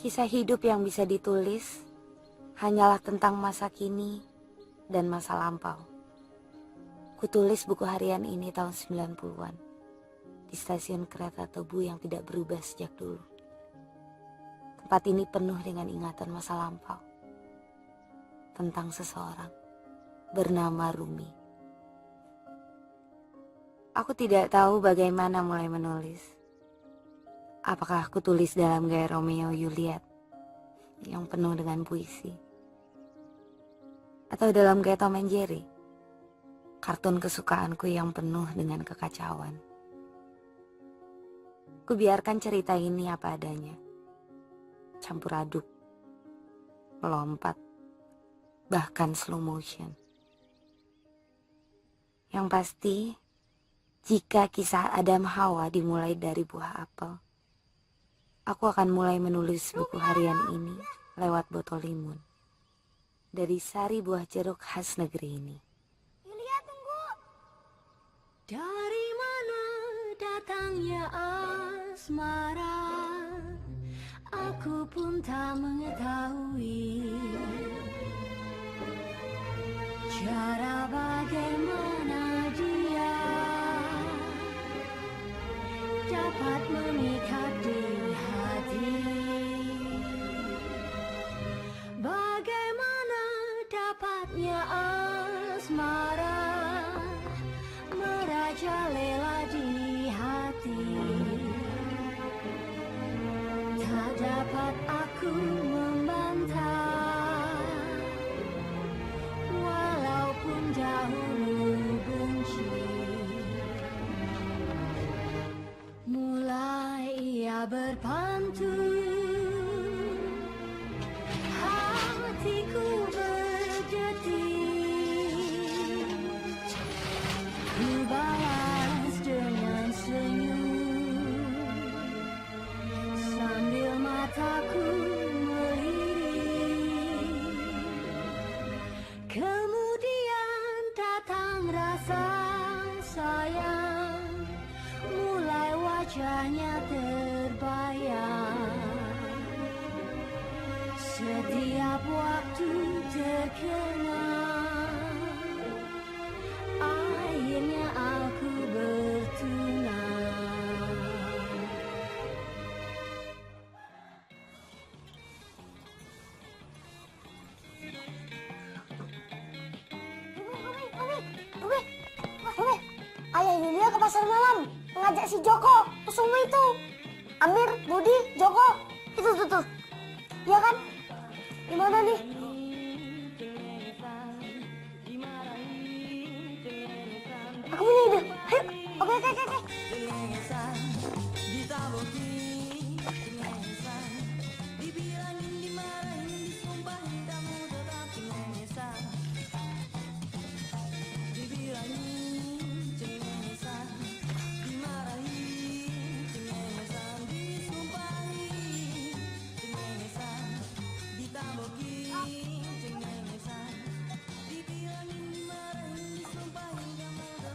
Kisah hidup yang bisa ditulis hanyalah tentang masa kini dan masa lampau. Kutulis buku harian ini tahun 90-an di stasiun kereta Tebu yang tidak berubah sejak dulu. Tempat ini penuh dengan ingatan masa lampau tentang seseorang bernama Rumi. Aku tidak tahu bagaimana mulai menulis. Apakah aku tulis dalam gaya Romeo Juliet yang penuh dengan puisi, atau dalam gaya Tom and Jerry, kartun kesukaanku yang penuh dengan kekacauan? Kubiarkan cerita ini apa adanya, campur aduk, melompat, bahkan slow motion. Yang pasti, jika kisah Adam Hawa dimulai dari buah apel, aku akan mulai menulis buku harian ini lewat botol limun dari sari buah jeruk khas negeri ini. Yulia, tunggu. Dari mana datangnya asmara? Aku pun tak mengetahui cara bagaimana dia dapat memikat di hati. Bagaimana dapatnya asmara merajalela di hati. Tak dapat aku membantah, walaupun dahulu benci. Mulai ia berpantun, hatiku berdetik. Ku balas dengan senyum, sambil mataku melirik. Kemudian datang rasa sayang, mulai wajahnya terbayang. Setiap waktu terkenang, akhirnya aku bertunang. Umi, ayah Yulia ke pasar malam mengajak si Joko, Kusuma itu. Amir, Budi, Joko, itu tuh. Iya kan? Gimana nih? Aku punya ide. Ayo, oke.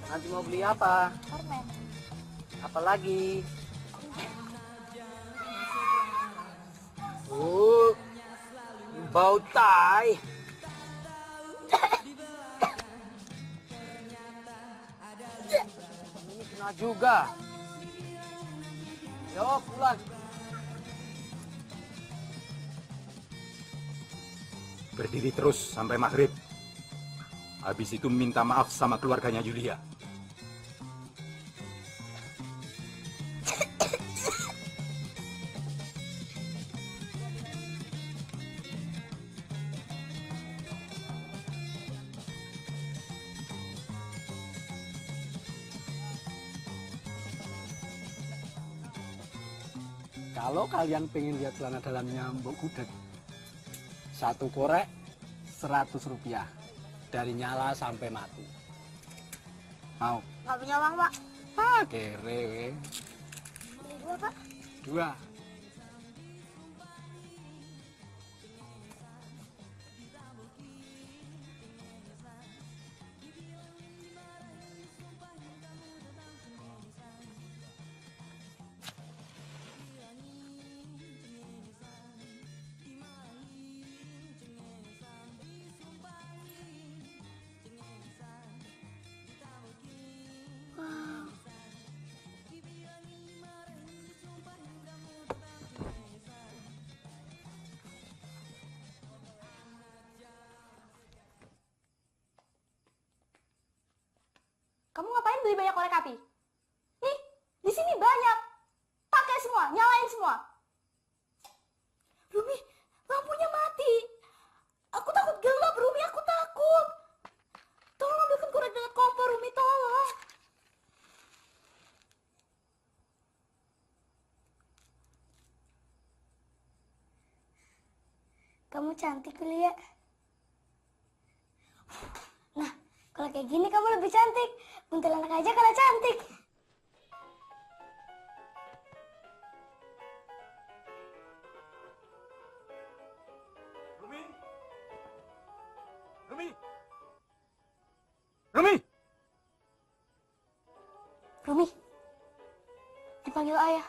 Nanti mau beli apa? Permen. Apa lagi? Bau tai. Ini kena juga. Yo, pulang. Berdiri terus sampai maghrib. Habis itu minta maaf sama keluarganya Yulia. Kalau kalian pengen lihat celana dalamnya Mbok Gudeg, satu korek 100 rupiah. Dari nyala sampai mati. Mau? Nggak punya uang, Pak. Kere. Beli dua, Pak. 2. beli banyak korek api? Nih, di sini banyak. Pakai semua, nyalain semua. Rumi, lampunya mati. Aku takut gelap, Rumi, aku takut. Tolong ambilkan korek dengan kompor, Rumi, tolong. Kamu cantik, Yulia. Nah, kalau kayak gini kamu lebih cantik. Kuntilanak aja kalau cantik. Rumi! Rumi! Rumi! Rumi, dipanggil ayah.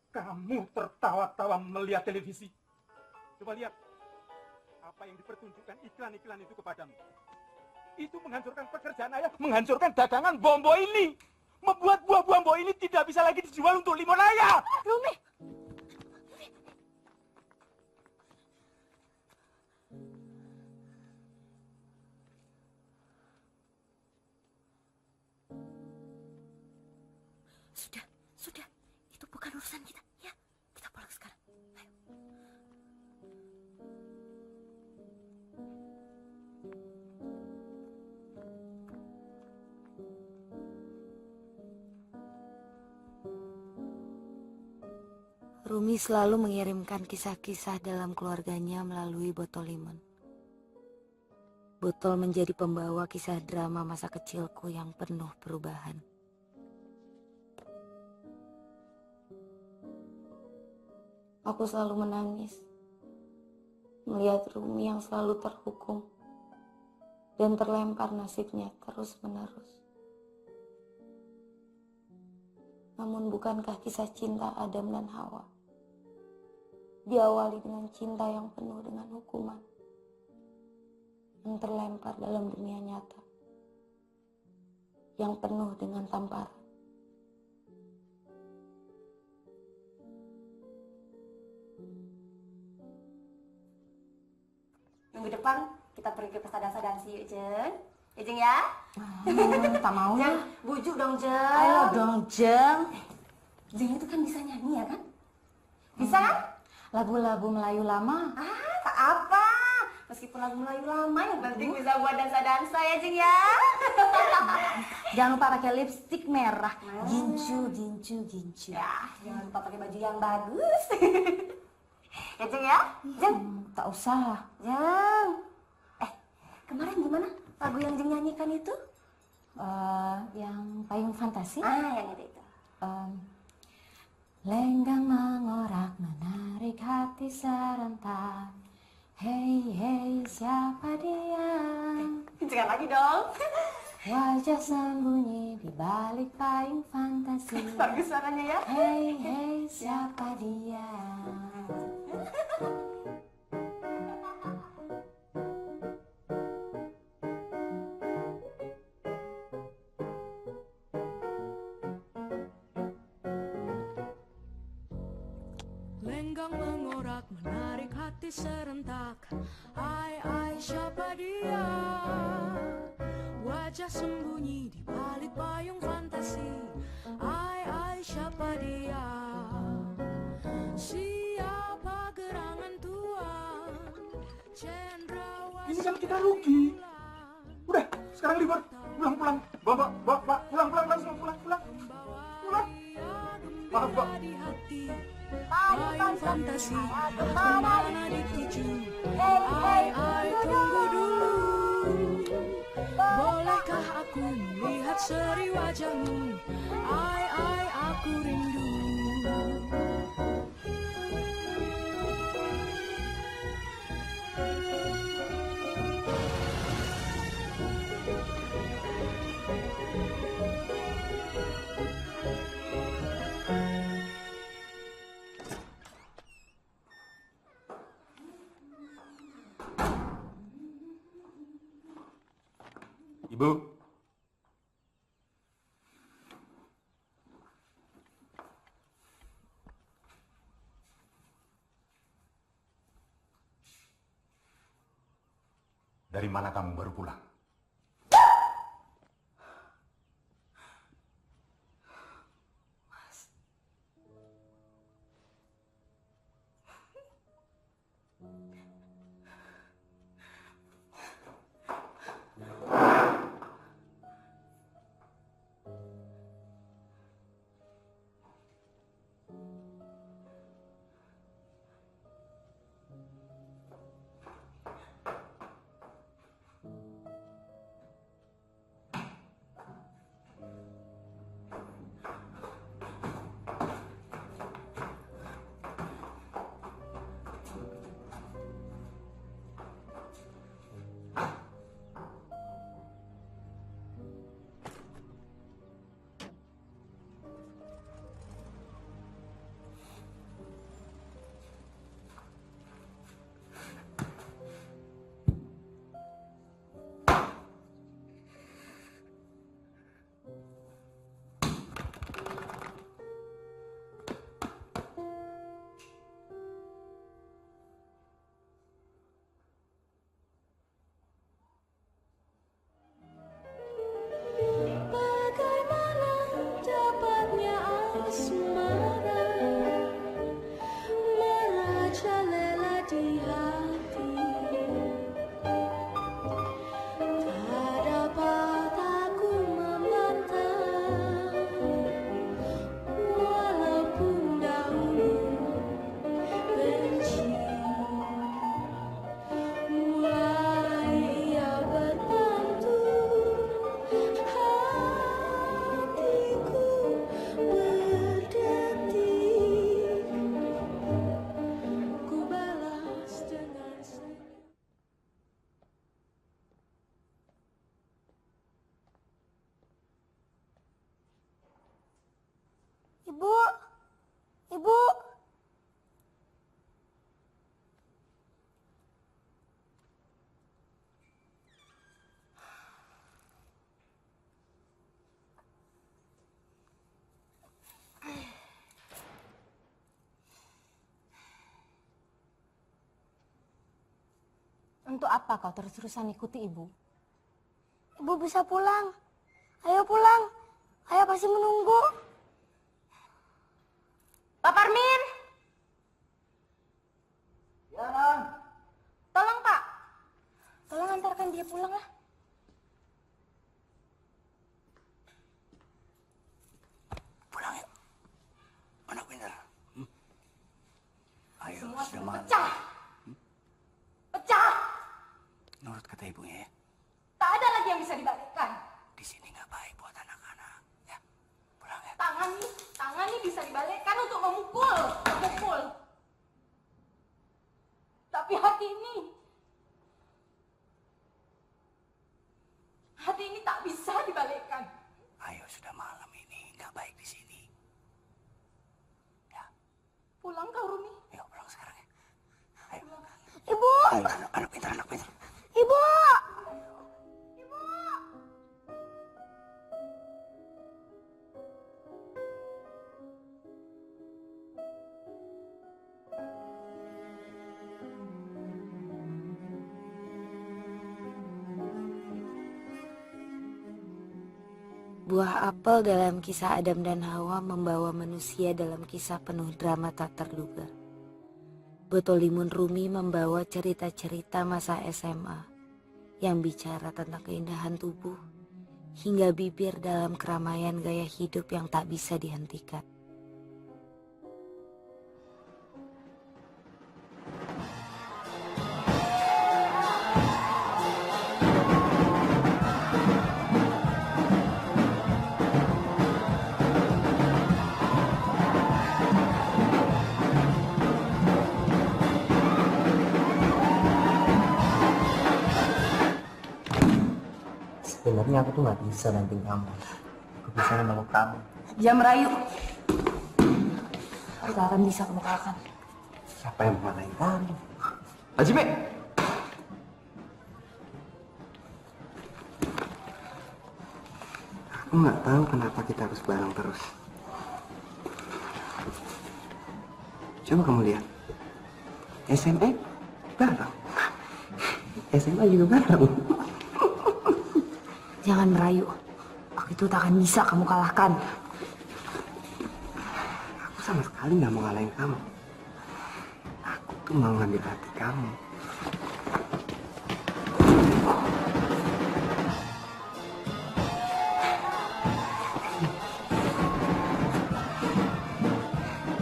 Kamu tertawa-tawa melihat televisi. Coba lihat apa yang dipertunjukkan iklan-iklan itu kepadamu. Itu menghancurkan pekerjaan ayah, menghancurkan dagangan Bombo ini. Membuat buah Bombo ini tidak bisa lagi dijual untuk limon ayah. Rumi, Sudah. Itu bukan urusan kita, ya. Kita pulang sekarang. Ayo. Rumi selalu mengirimkan kisah-kisah dalam keluarganya melalui botol limon. Botol menjadi pembawa kisah drama masa kecilku yang penuh perubahan. Aku selalu menangis melihat Rumi yang selalu terhukum dan terlempar nasibnya terus-menerus. Namun bukankah kisah cinta Adam dan Hawa diawali dengan cinta yang penuh dengan hukuman yang terlempar dalam dunia nyata yang penuh dengan tamparan? Minggu depan kita pergi ke pesta dansa-dansi yuk, Jeng. Ya, Jeng ya? Tak mau Jeng, lah. bujuk dong, Jeng. Ayo dong, Jeng. Jeng itu kan bisa nyanyi ya kan? Bisa kan? Lagu-lagu Melayu lama. Ah, tak apa. Meskipun lagu Melayu lama, yang penting bisa buat dansa-dansa ya, Jeng ya. Jangan lupa pakai lipstik merah. Gincu, gincu, gincu. Ya, jangan lupa pakai baju yang bagus. Ya, Jeng ya? Jeng, Tak usah. Jeng. Kemarin gimana lagu yang Jeng nyanyikan itu? Yang payung fantasi. Yang itu. Lenggang mengorak menarik hati serentak. Hey, hey, siapa dia? Jangan lagi dong. Wajah sembunyi di balik payung fantasi. Bagus suaranya ya. Hey, hey, siapa dia? Lenggang mengorak menarik hati serentak. Ai siapa dia? Wajah sembunyi di balik payung fantasi. Ai siapa dia? Siapa gerangan tuan? Cendrawasih. Ini kan kita rugi. Udah, sekarang libur. Pulang. Bapak, pulang langsung pulang. Maaf, Pak. Payung fantasi kemana dituju? Ai tunggu dulu. Bolehkah aku melihat seri wajahmu? Ai aku rindu. Ibu. Dari mana kamu baru pulang? Bagaimana dapatnya asmara merajalela di hati. Tak dapat aku membantah, walaupun dahulu benci. Mulai ia berpantun, hatiku berdetik. Ku balas dengan senyum. Ibu, ibu. Untuk apa kau terus-terusan ikuti ibu? Ibu bisa pulang. Ayo pulang. Ayah pasti menunggu. Pak Parmin! Ya, Nan. Tolong Pak. Tolong antarkan dia pulang lah. Pulang yuk. Anak pintar. Ayo, Semua sudah sudah malam. pecah. Pecah! Nurut kata ibunya ya. Tak ada lagi yang bisa dibalikkan. Di sini nggak baik buat anak-anak. Ya, pulang ya. Tangan nih bisa dibalikkan untuk memukul. Tapi hati ini tak bisa dibalikkan. Ayo, sudah malam ini. Nggak baik di sini. Ya, Pulang kau Rumi. ayo pulang sekarang ya. Ayo. Ibu, Ayo, anak pintar, anak pintar. ibu. Buah apel dalam kisah Adam dan Hawa membawa manusia dalam kisah penuh drama tak terduga. Botol Limun Rumi membawa cerita-cerita masa SMA yang bicara tentang keindahan tubuh hingga bibir dalam keramaian gaya hidup yang tak bisa dihentikan. Sebenarnya aku tuh nggak bisa banting kamu. Aku bisa meluk kamu. Dia merayu. Aku tak akan bisa kamu kalahkan. Siapa yang memarahin kamu? Hajime! Aku nggak tahu kenapa kita harus bareng terus. Coba kamu lihat. SMA bareng. SMA juga bareng. Jangan merayu. Aku itu tak akan bisa kamu kalahkan. Aku sama sekali nggak mau ngalahin kamu. Aku tuh mau ngambil hati kamu.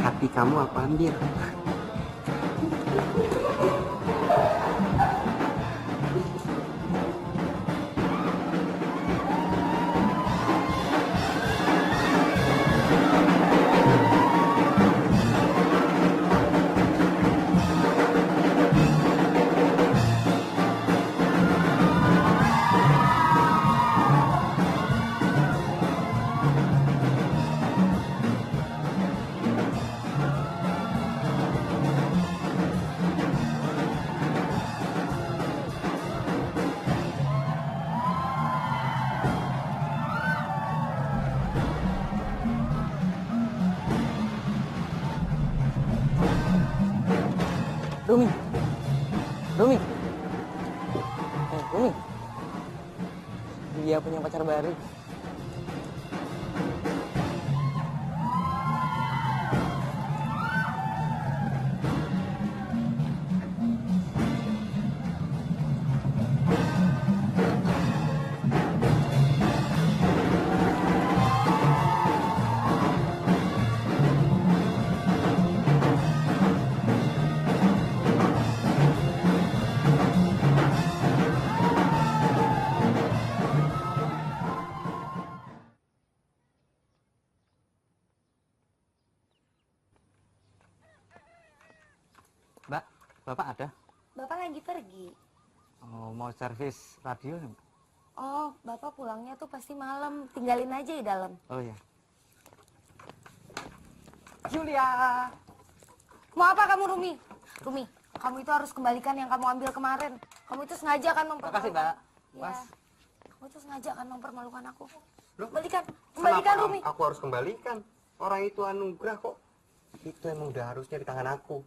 Hati kamu aku ambil. Rumi, Rumi, Rumi, dia punya pacar baru. Mbak, Bapak ada? Bapak lagi pergi. Oh, mau servis radio ya, Mbak? Oh, Bapak pulangnya tuh pasti malam. Tinggalin aja di dalam. Oh ya. Julia. Mau apa kamu, Rumi? Rumi, kamu itu harus kembalikan yang kamu ambil kemarin. Kamu itu sengaja kan mempermalukan. Makasih, Mbak. Ya. Mas. Kamu itu sengaja kan mempermalukan aku. Loh, Kembalikan, kembalikan kenapa Rumi. aku harus kembalikan? Orang itu anugerah kok. Itu emang udah harusnya di tangan aku.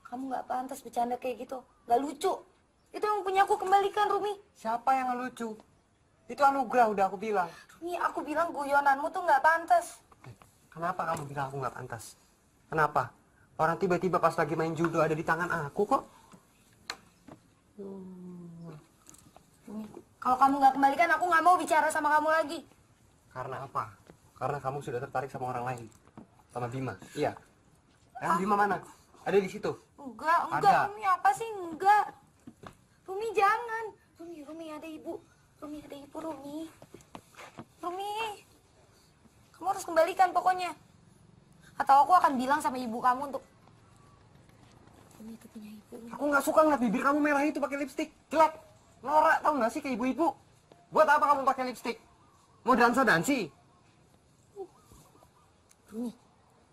Kamu nggak pantas bercanda kayak gitu. Nggak lucu. Itu yang punya aku, kembalikan, Rumi. Siapa yang lucu? Itu anugerah udah aku bilang. Rumi, aku bilang guyonanmu tuh nggak pantas. Kenapa kamu bilang aku nggak pantas? Kenapa? Orang tiba-tiba pas lagi main judo ada di tangan aku kok. Rumi, kalau kamu nggak kembalikan, aku nggak mau bicara sama kamu lagi. Karena apa? Karena kamu sudah tertarik sama orang lain. Sama Bima. Iya. Bima mana? Ada di situ. Enggak, Ada. Rumi, apa sih? Enggak. Rumi, jangan. Rumi, ada ibu. Rumi, ada ibu, Rumi. Rumi, kamu harus kembalikan pokoknya. Atau aku akan bilang sama ibu kamu untuk... Rumi itu punya ibu. Aku nggak suka ngeliat bibir kamu merah itu pakai lipstik. Jelek. Norak tau nggak sih kayak ibu-ibu? Buat apa kamu pakai lipstik? Mau dansa-dansi? Rumi,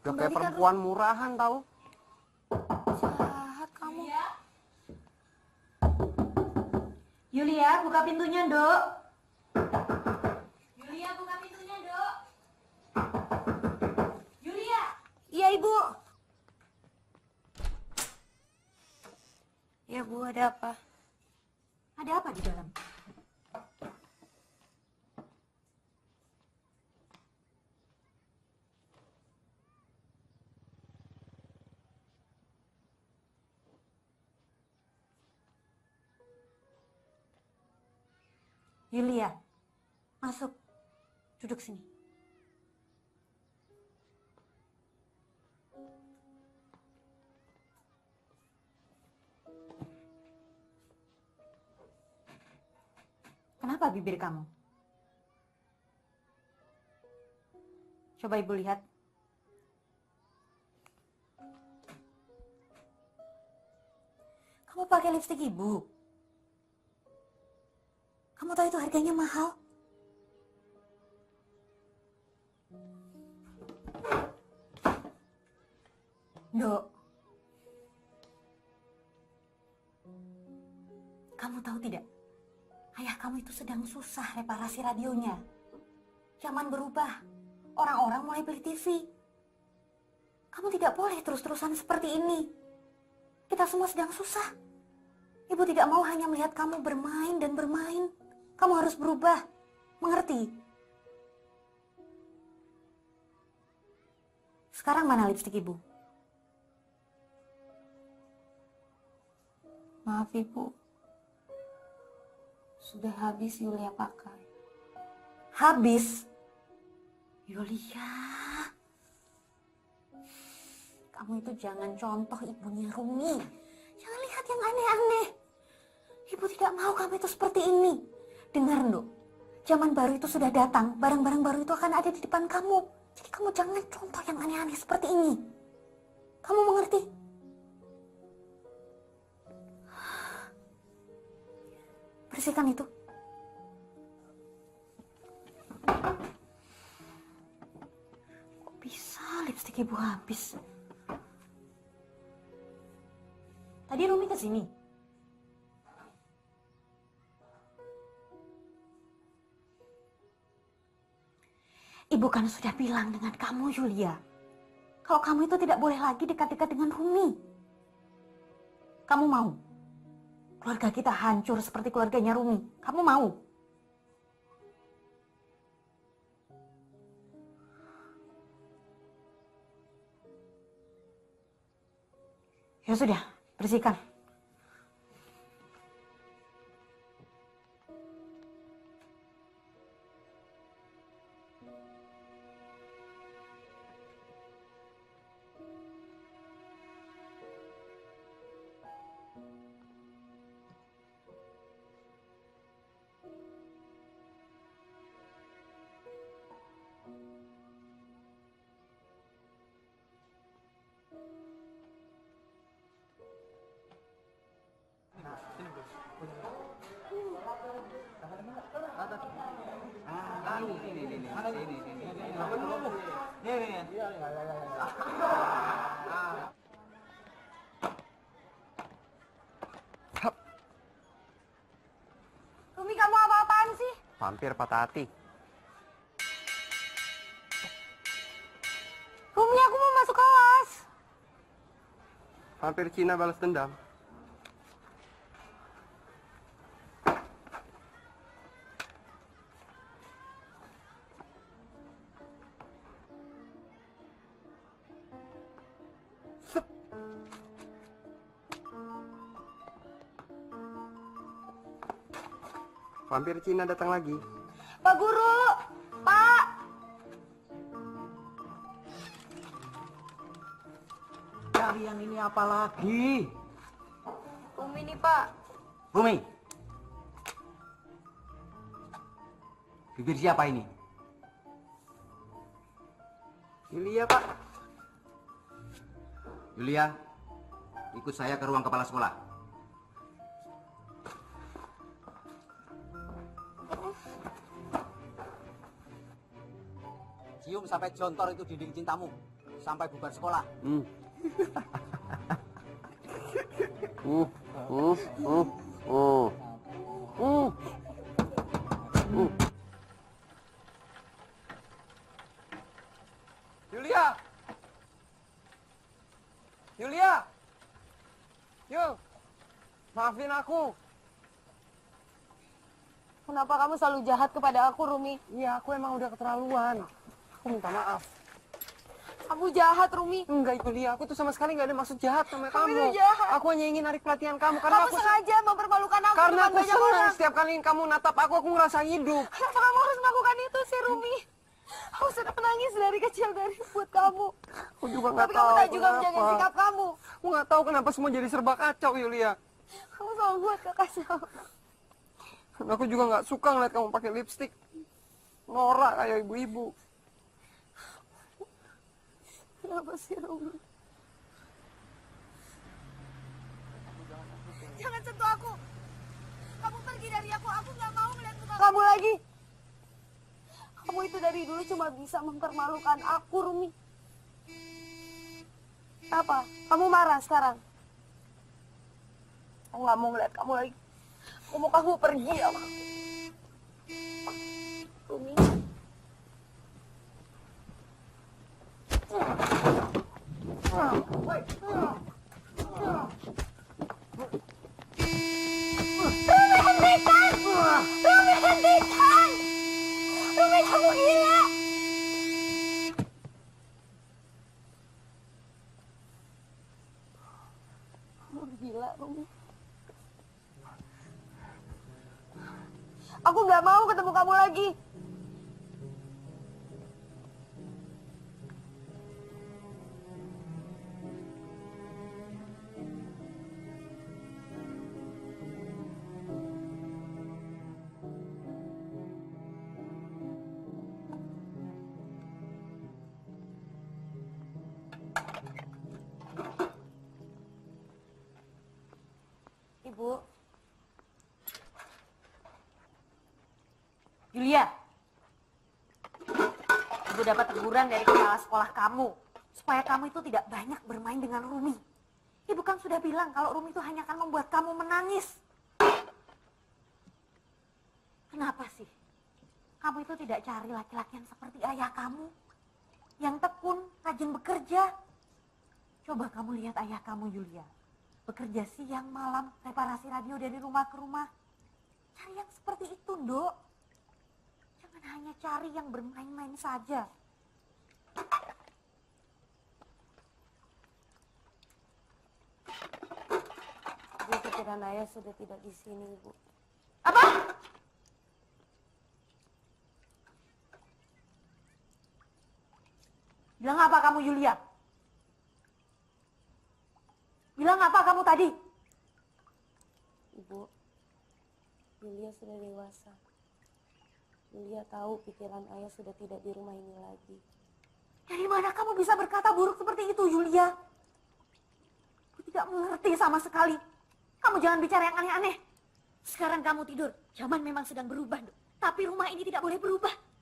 Udah kayak kembalikan, perempuan murahan tau? jahat kamu. Yulia, buka pintunya, Dok. Yulia, buka pintunya, Dok. Yulia. Iya, Ibu. Ya, Bu, ada apa? Ada apa di dalam? Yulia, masuk. Duduk sini. Kenapa bibir kamu? Coba Ibu lihat. Kamu pakai lipstik Ibu? Kamu tahu itu harganya mahal? Dok, Kamu tahu tidak? Ayah kamu itu sedang susah reparasi radionya. Zaman berubah. Orang-orang mulai beli TV. Kamu tidak boleh terus-terusan seperti ini. Kita semua sedang susah. Ibu tidak mau hanya melihat kamu bermain dan bermain. Kamu harus berubah. Mengerti? Sekarang mana lipstik ibu? Maaf ibu, sudah habis Yulia pakai. Habis? Yulia, kamu itu jangan contoh ibunya Rumi. Jangan lihat yang aneh-aneh. Ibu tidak mau kamu itu seperti ini. Dengar, Nduk. Zaman baru itu sudah datang. Barang-barang baru itu akan ada di depan kamu. Jadi kamu jangan contoh yang aneh-aneh seperti ini. Kamu mengerti? Bersihkan itu. Kok bisa lipstik ibu habis? Tadi Rumi kesini. Ibu kan sudah bilang dengan kamu, Yulia. Kalau kamu itu tidak boleh lagi dekat-dekat dengan Rumi. Kamu mau? Keluarga kita hancur seperti keluarganya Rumi. Kamu mau? Ya sudah, bersihkan. Rumi, kamu apa-apaan sih? Vampir patah hati. Rumi, aku mau masuk kelas. Vampir Cina balas dendam. Vampir Cina datang lagi. Pak Guru, Pak. Kalian ini apa lagi? Rumi nih, Pak. Rumi. Bibir siapa ini? Yulia, Pak. Yulia, ikut saya ke ruang kepala sekolah. Cium sampai jontor itu dinding cintamu. Sampai bubar sekolah. Yulia! Yulia! Yuk, maafin aku. Kenapa kamu selalu jahat kepada aku, Rumi? Iya, aku emang udah keterlaluan. Aku minta maaf. Kamu jahat, Rumi. Enggak, Yulia. Aku tuh sama sekali nggak ada maksud jahat sama Kamu kamu. itu jahat. Aku hanya ingin narik perhatian kamu karena Kamu aku sengaja mempermalukan aku karena depan aku banyak senang orang. setiap kali kamu natap aku ngerasa hidup. Kenapa kamu harus melakukan itu sih, Rumi? Aku sudah menangis dari kecil dari buat kamu. Aku juga nggak Tapi tahu kamu tak juga menjaga kenapa. sikap kamu. Aku nggak tahu kenapa semua jadi serba kacau, Yulia. Kamu selalu buat kekacau. Dan aku juga nggak suka ngeliat kamu pakai lipstik. Norak kayak ibu-ibu. Kenapa sih, Rumi? Jangan sentuh aku. Kamu pergi dari aku. Aku nggak mau melihat muka kamu lagi. Kamu itu dari dulu cuma bisa mempermalukan aku, Rumi. Apa? Kamu marah sekarang? Aku nggak mau ngeliat kamu lagi. Aku mau kamu pergi sama aku. Rumi. Kamu gila, Rumi. Aku gak mau ketemu kamu lagi. Ibu. Yulia. Ibu dapat teguran dari kepala sekolah kamu. Supaya kamu itu tidak banyak bermain dengan Rumi. Ibu kan sudah bilang kalau Rumi itu hanya akan membuat kamu menangis. Kenapa sih? Kamu itu tidak cari laki-laki yang seperti ayah kamu. Yang tekun, rajin bekerja. Coba kamu lihat ayah kamu, Yulia. Bekerja siang, malam, reparasi radio dari rumah ke rumah. Cari yang seperti itu, Nduk. Jangan hanya cari yang bermain-main saja. Ibu, pikiran ayah sudah tidak di sini, Ibu. Apa? Bilang apa kamu, Yulia? Bilang apa kamu tadi? Ibu, Yulia sudah dewasa. Yulia tahu pikiran ayah sudah tidak di rumah ini lagi. Dari mana kamu bisa berkata buruk seperti itu, Yulia? Aku tidak mengerti sama sekali. Kamu jangan bicara yang aneh-aneh. Sekarang kamu tidur. Zaman memang sedang berubah, Nduk. Tapi rumah ini tidak boleh berubah.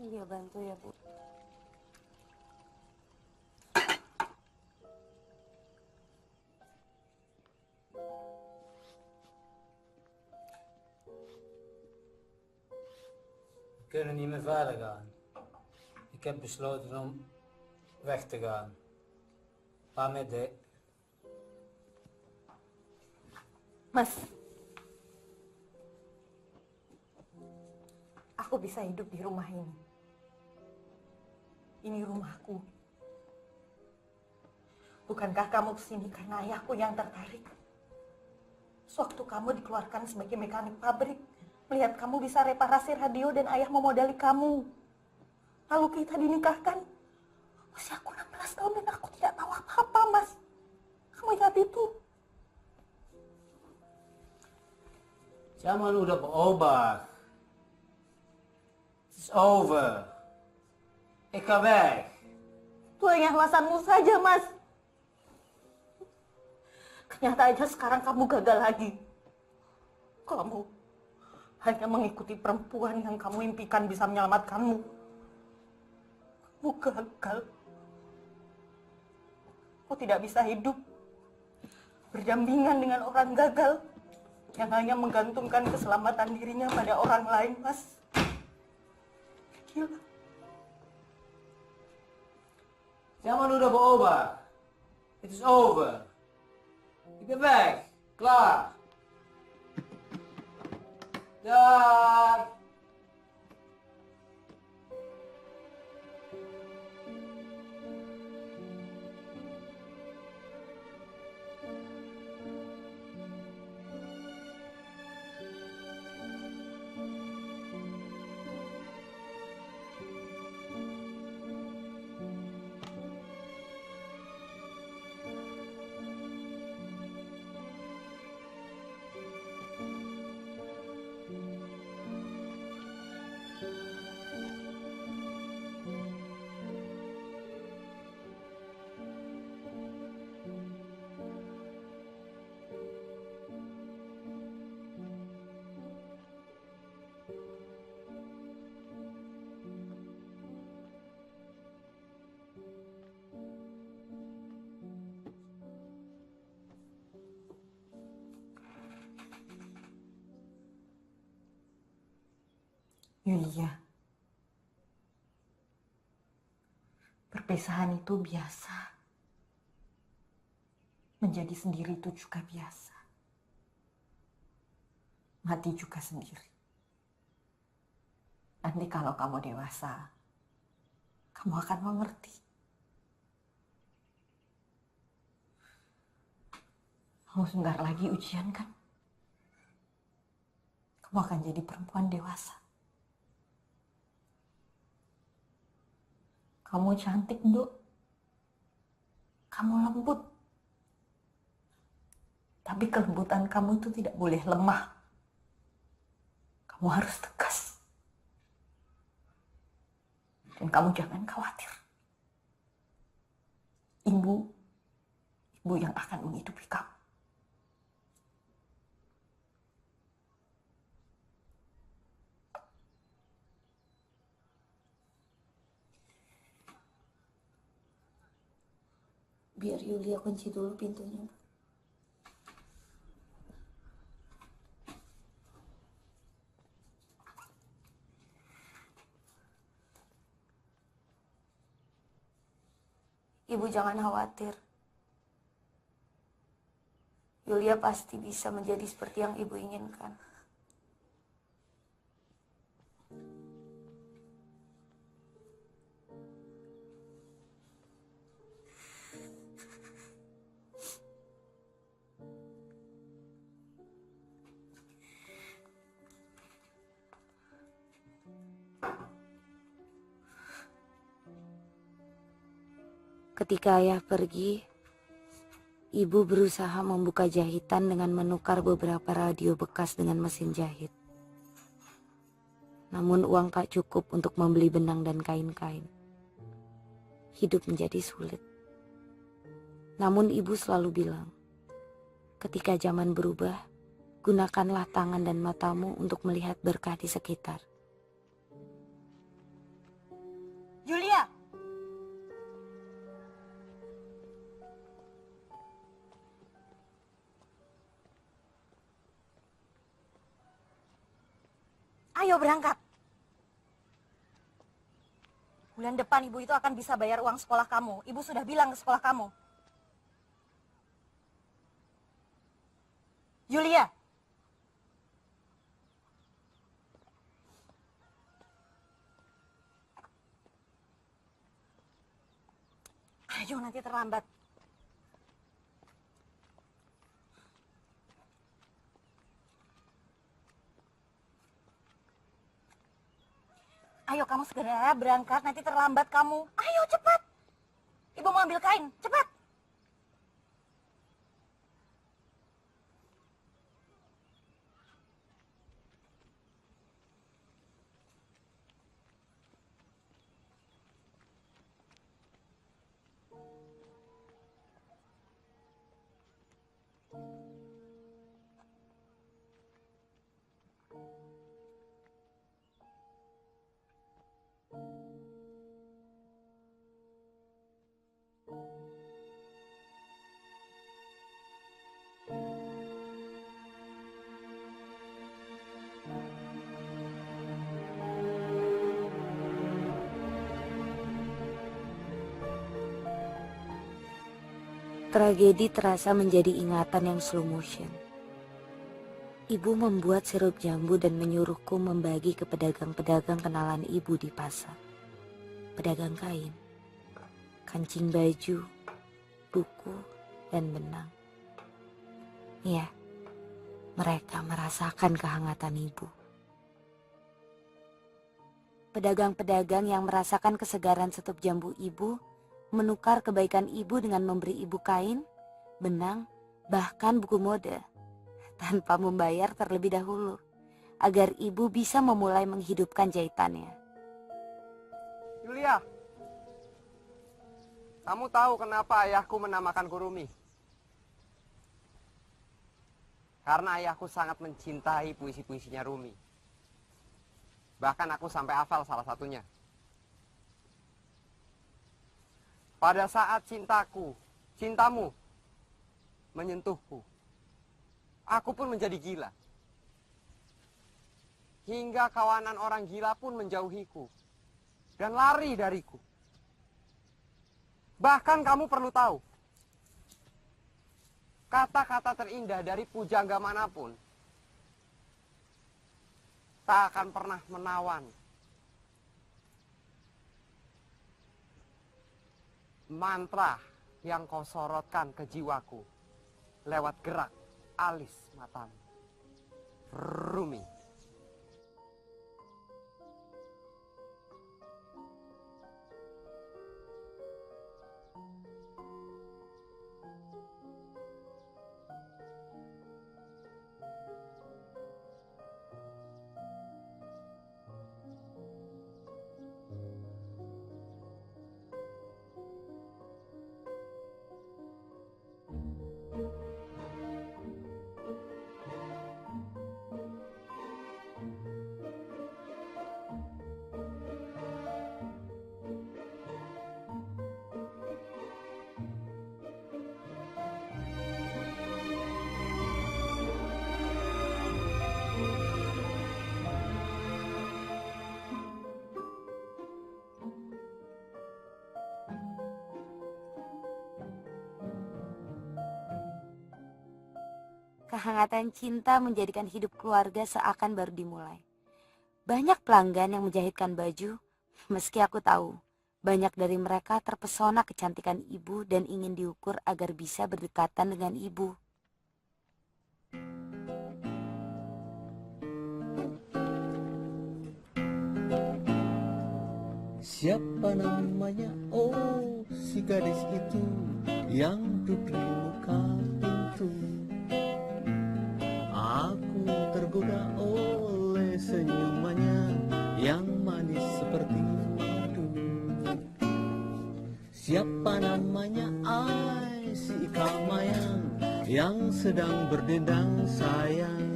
Iya, bantu ya, Bu. We kunnen niet meer verder gaan. Ik heb besloten om weg te gaan. Pamit, Dek. Mas, aku bisa hidup di rumah ini. Ini rumahku. Bukankah kamu kesini karena ayahku yang tertarik? Sewaktu kamu dikeluarkan sebagai mekanik pabrik, melihat kamu bisa reparasi radio dan ayah memodali kamu. Lalu kita dinikahkan. Usiaku 16 tahun dan aku tidak tahu apa-apa, Mas. Kamu ingat itu? Zaman udah berubah. Het is over. Ik ga weg. Itu hanya alasanmu saja, Mas. Kenyataannya sekarang kamu gagal lagi. Kamu hanya mengikuti perempuan yang kamu impikan bisa menyelamatkanmu. Kamu gagal. Aku tidak bisa hidup berdampingan dengan orang gagal yang hanya menggantungkan keselamatan dirinya pada orang lain, Mas. Gila. Zaman udah berubah. Het is over. Ik ben weg. Klaar. Dag. Yulia, Perpisahan itu biasa. Menjadi sendiri itu juga biasa. Mati juga sendiri. Nanti kalau kamu dewasa, kamu akan mengerti. Kamu sebentar lagi ujian kan? Kamu akan jadi perempuan dewasa. Kamu cantik, Nduk. Kamu lembut. Tapi kelembutan kamu itu tidak boleh lemah. Kamu harus tegas. Dan kamu jangan khawatir. Ibu yang akan menghidupi kamu. Biar Yulia kunci dulu pintunya. Ibu jangan khawatir. Yulia pasti bisa menjadi seperti yang ibu inginkan. Ketika ayah pergi, ibu berusaha membuka jahitan dengan menukar beberapa radio bekas dengan mesin jahit. Namun uang tak cukup untuk membeli benang dan kain-kain. Hidup menjadi sulit. Namun ibu selalu bilang, ketika zaman berubah, gunakanlah tangan dan matamu untuk melihat berkah di sekitar. Yulia! Ayo berangkat. Bulan depan ibu itu akan bisa bayar uang sekolah kamu. Ibu sudah bilang ke sekolah kamu. Yulia. Ayo nanti terlambat. Ayo kamu segera berangkat, nanti terlambat kamu. Ayo cepat. Ibu mau ambil kain, cepat. Tragedi terasa menjadi ingatan yang slow motion. Ibu membuat sirup jambu dan menyuruhku membagi ke pedagang-pedagang kenalan ibu di pasar. Pedagang kain, kancing baju, buku, dan benang. Ya, mereka merasakan kehangatan ibu. Pedagang-pedagang yang merasakan kesegaran setup jambu ibu menukar kebaikan ibu dengan memberi ibu kain, benang, bahkan buku mode tanpa membayar terlebih dahulu agar ibu bisa memulai menghidupkan jahitannya. Yulia, kamu tahu kenapa ayahku menamakanku Rumi? Karena ayahku sangat mencintai puisi-puisinya Rumi. Bahkan aku sampai hafal salah satunya. Pada saat cintamu menyentuhku, aku pun menjadi gila. Hingga kawanan orang gila pun menjauhiku dan lari dariku. Bahkan kamu perlu tahu, kata-kata terindah dari pujangga manapun tak akan pernah menawan mantra yang kau sorotkan ke jiwaku lewat gerak alis matamu. Rumi. Kehangatan cinta menjadikan hidup keluarga seakan baru dimulai. Banyak pelanggan yang menjahitkan baju, meski aku tahu banyak dari mereka terpesona kecantikan ibu dan ingin diukur agar bisa berdekatan dengan ibu. Siapa namanya? Oh, si gadis itu yang duduk di muka pintu. Aku tergoda oleh senyumannya yang manis seperti madu. Siapa namanya? Ai, si ikan mayang yang sedang berdendang sayang.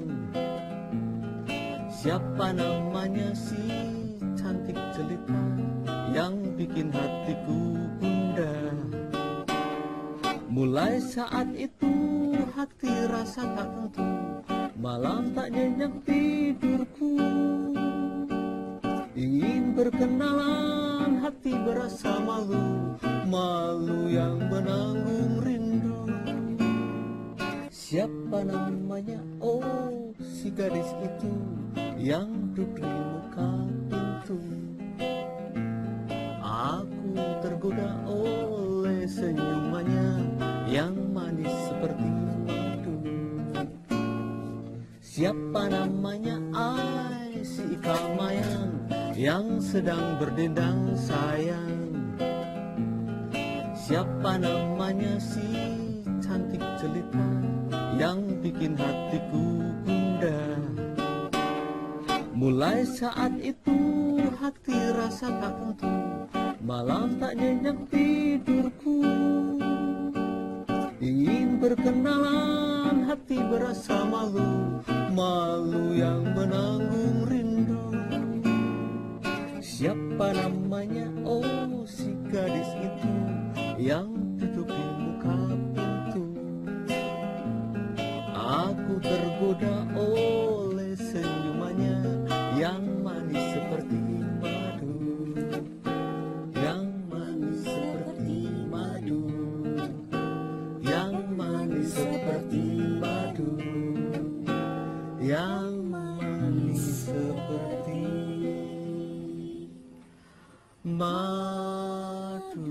Siapa namanya? Si cantik jelita yang bikin hatiku gundah. Mulai saat itu hati rasa tak tentu, malam tak nyenyak tidurku. Ingin berkenalan hati berasa malu, malu yang menanggung rindu. Siapa namanya? Oh, si gadis itu yang duduk di muka pintu. Aku tergoda oleh senyumannya yang manis seperti madu. Siapa namanya? Ai, si ikan mayang yang sedang berdendang sayang. Siapa namanya? Si cantik jelita yang bikin hatiku gundah. Mulai saat itu hati rasa tak tentu, malam tak nyenyak tidurku. Ingin berkenalan hati berasa malu, malu yang menanggung rindu. Siapa namanya? Oh, si gadis itu yang duduk di muka pintu. Aku tergoda oleh senyumannya yang manis seperti madu, yang manis seperti madu, yang manis seperti madu, yang manis seperti madu.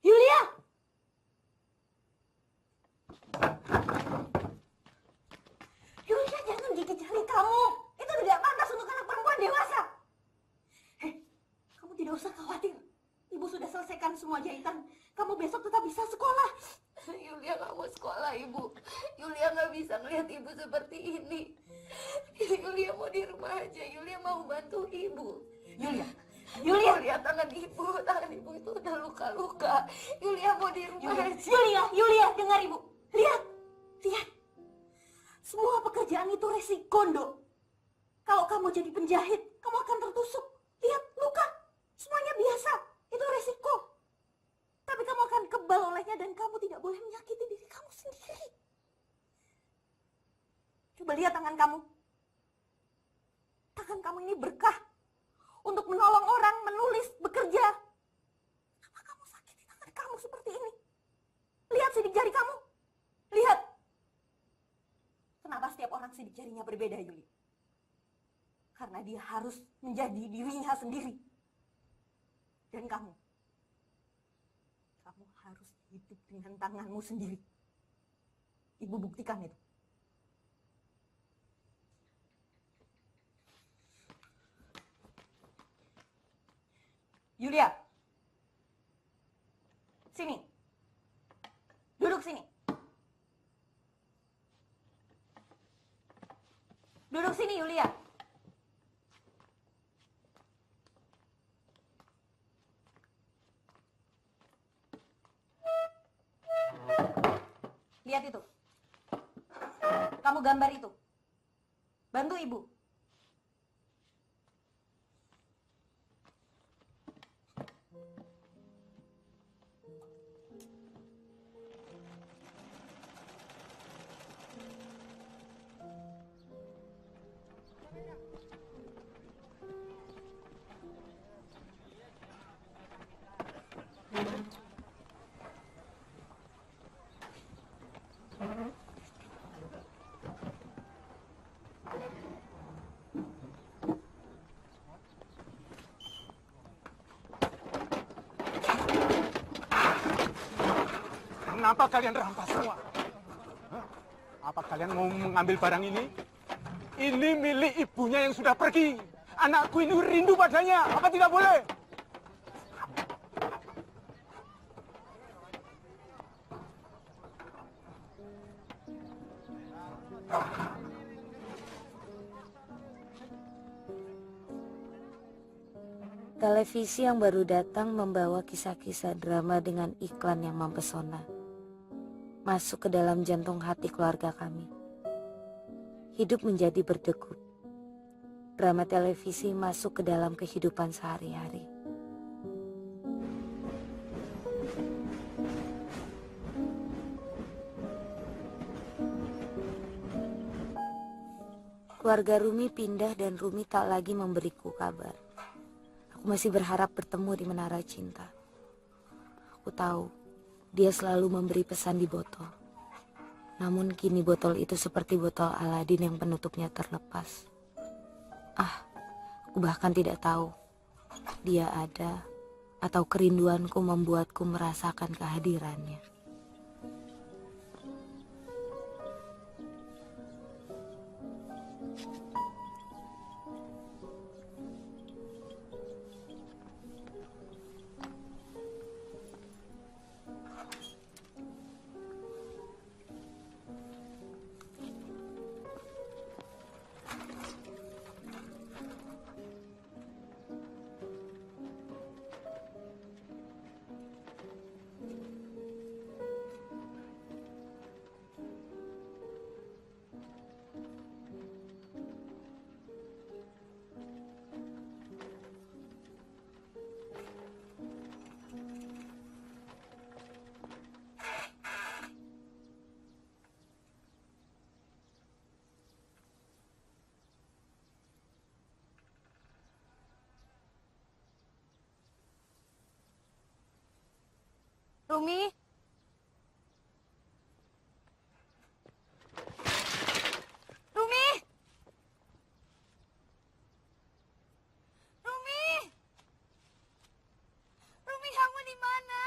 Yulia! Yulia, jangan gigit jari kamu. Itu tidak pantas untuk anak perempuan dewasa. Hei, kamu tidak usah khawatir. Ibu sudah selesaikan semua jahitan. Kamu besok tetap bisa sekolah. Yulia nggak mau sekolah, Ibu. Yulia nggak bisa melihat Ibu seperti ini. Yulia mau di rumah aja. Yulia mau bantu Ibu. Yulia, Yulia, tangan Ibu itu udah luka-luka. Yulia mau di rumah aja. Yulia, dengar Ibu. Lihat, lihat. Semua pekerjaan itu resiko, Nduk. Kalau kamu jadi penjahit, kamu akan tertusuk. Lihat, luka. Semuanya biasa. Itu resiko. Tapi kamu akan kebal olehnya dan kamu tidak boleh menyakiti diri kamu sendiri. Coba lihat tangan kamu. Tangan kamu ini berkah untuk menolong orang, menulis, bekerja. Kenapa kamu sakiti tangan kamu seperti ini? Lihat sidik jari kamu. Lihat. Kenapa setiap orang sidik jarinya berbeda, Yuli? Karena dia harus menjadi dirinya sendiri. Dan kamu harus hidup dengan tanganmu sendiri. Ibu buktikan itu. Yulia, sini. Duduk sini. Duduk sini, Yulia. Lihat itu. Kamu gambar itu. Bantu ibu. Kenapa kalian rampas semua? Hah? Apa kalian mau mengambil barang ini? Ini milik ibunya yang sudah pergi. Anakku ini rindu padanya. Apa tidak boleh? Televisi yang baru datang membawa kisah-kisah drama dengan iklan yang mempesona. Masuk ke dalam jantung hati keluarga kami. Hidup menjadi berdegup. Drama televisi masuk ke dalam kehidupan sehari-hari. Keluarga Rumi pindah dan Rumi tak lagi memberiku kabar. Aku masih berharap bertemu di Menara Cinta. Aku tahu dia selalu memberi pesan di botol. Namun kini botol itu seperti botol Aladin yang penutupnya terlepas. Aku bahkan tidak tahu dia ada atau kerinduanku membuatku merasakan kehadirannya. Rumi? Rumi? Rumi? Rumi, kamu di mana?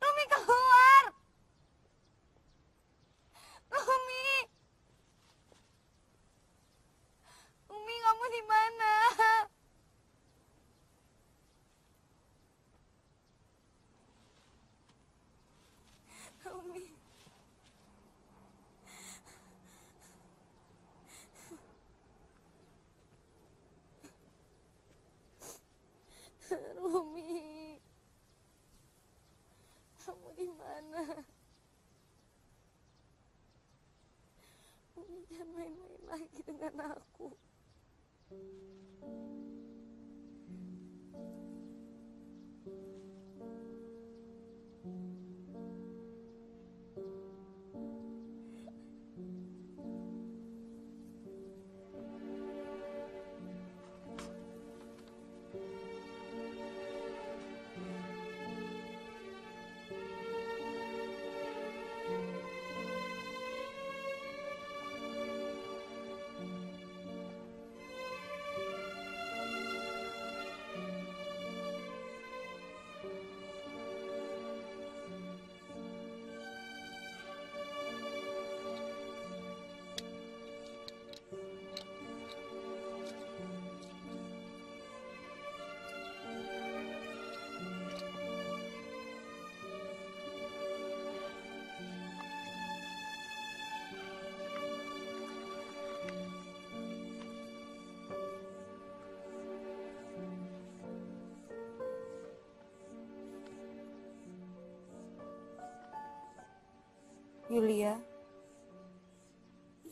Rumi, keluar! Rumi? Rumi, kamu di mana? Rumi. Rumi. Kamu di mana? Jangan main-main lagi dengan aku. Yulia,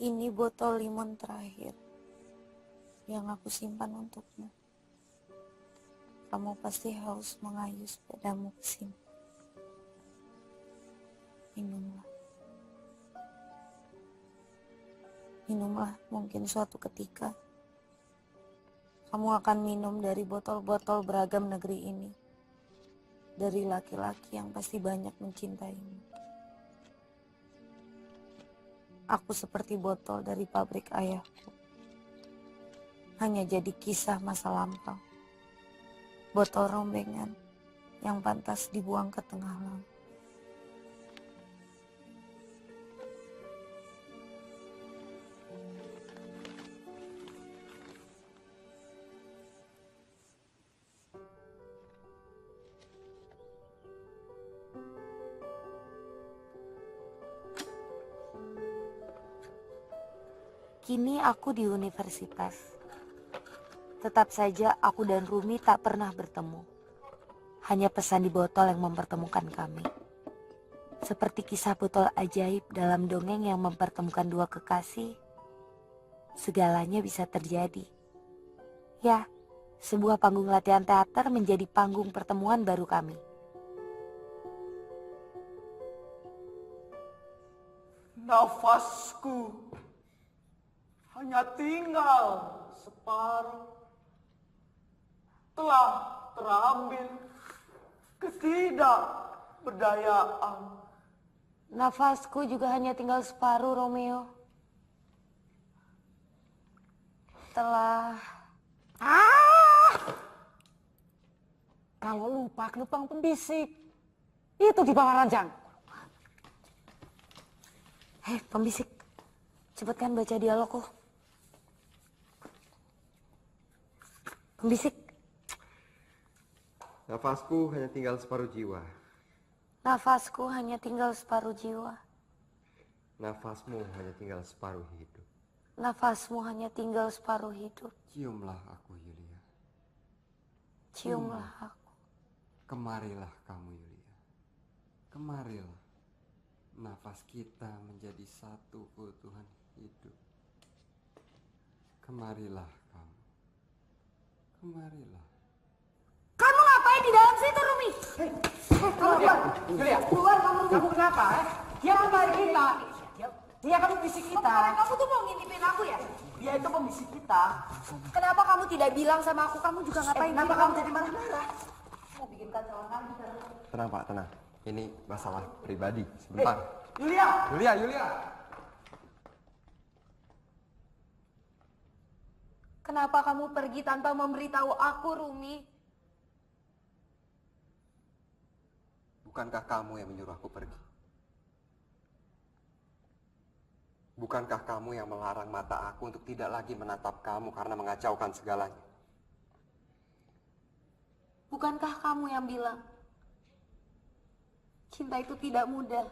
ini botol limon terakhir yang aku simpan untukmu. Kamu pasti haus mengayuh sepedamu ke sini. Minumlah. Minumlah, mungkin suatu ketika kamu akan minum dari botol-botol beragam negeri ini. Dari laki-laki yang pasti banyak mencintaimu. Aku seperti botol dari pabrik ayahku. Hanya jadi kisah masa lampau. Botol rombengan yang pantas dibuang ke tengah laut. Kini aku di universitas. Tetap saja aku dan Rumi tak pernah bertemu. Hanya pesan di botol yang mempertemukan kami. Seperti kisah botol ajaib dalam dongeng yang mempertemukan dua kekasih, segalanya bisa terjadi. Ya, sebuah panggung latihan teater menjadi panggung pertemuan baru kami. Nafasku hanya tinggal separuh, telah terambil ketidakberdayaan. Nafasku juga hanya tinggal separuh, Romeo. Telah... Kalau lupa kelupang pembisik. Itu di bawah ranjang. Hei, pembisik. Cepatkan baca dialogku. Pembisik. Nafasku hanya tinggal separuh jiwa. Nafasku hanya tinggal separuh jiwa. Nafasmu hanya tinggal separuh hidup. Nafasmu hanya tinggal separuh hidup. Ciumlah aku, Yulia. Ciumlah aku. Kemarilah kamu, Yulia. Kemarilah. Nafas kita menjadi satu keutuhan hidup. Kemarilah kamu. Kemarilah. Kamu ngapain di dalam situ, Rumi? Yulia, keluar kamu kenapa? Dia kembali kita. Dia kan pembisik kita. Kemarin kamu tuh mau ngintipin aku ya? Dia itu pembisik kita. Kenapa kamu tidak bilang sama aku? Kamu juga ngapain? Kenapa kamu jadi marah-marah? Mau bikin kacauan lagi. Tenang, Pak, tenang. Ini masalah pribadi. Sebentar. Yulia! Yulia! Kenapa kamu pergi tanpa memberitahu aku, Rumi? Bukankah kamu yang menyuruh aku pergi? Bukankah kamu yang melarang mata aku untuk tidak lagi menatap kamu karena mengacaukan segalanya? Bukankah kamu yang bilang cinta itu tidak mudah?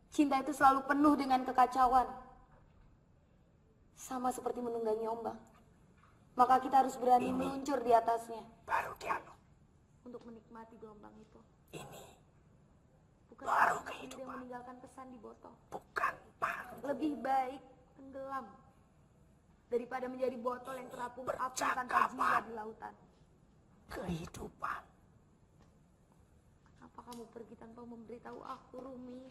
Cinta itu selalu penuh dengan kekacauan. Sama seperti menunggangi ombak. Maka kita harus berani meluncur di atasnya. Baru dialog. Untuk menikmati gelombang itu. Ini Bukan Baru sendiri yang kehidupan. meninggalkan pesan di botol. Bukan baru. Lebih baik tenggelam daripada menjadi botol yang terapung-apung tanpa jiwa Percakapan. di lautan. Kehidupan. Kenapa kamu pergi tanpa memberitahu aku, Rumi?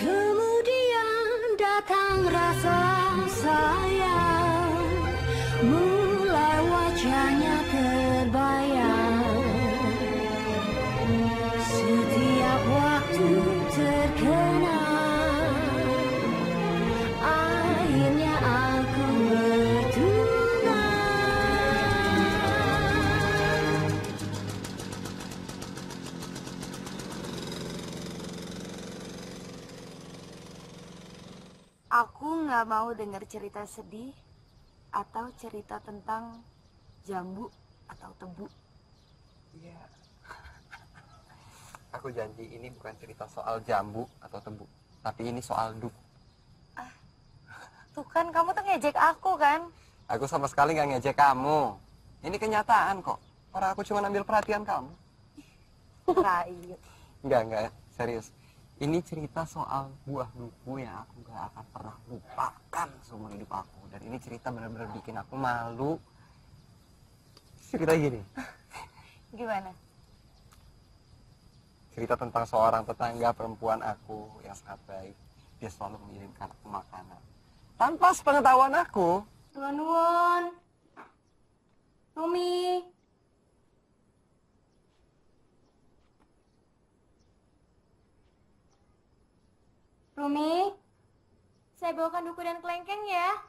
Kemudian datang rasa sayang, mulai wajahnya terbayang. Setiap waktu terkenang, akhirnya aku bertunang. Aku nggak mau dengar cerita sedih atau cerita tentang jambu atau tebu. Iya. Aku janji ini bukan cerita soal jambu atau tebu, tapi ini soal duk. Tuh kan kamu tuh ngejek aku kan? Aku sama sekali nggak ngejek kamu. Ini kenyataan kok. Orang aku cuma ambil perhatian kamu. Rayu. Enggak, serius. Ini cerita soal buah duku yang aku gak akan pernah lupakan seumur hidup aku. Dan ini cerita benar-benar bikin aku malu. Cerita gini. Gimana? Cerita tentang seorang tetangga perempuan aku yang sangat baik. Dia selalu mengirimkan aku makanan. Tanpa sepengetahuan aku. Nuwun. Rumi. Rumi, saya bawakan duku dan kelengkeng ya.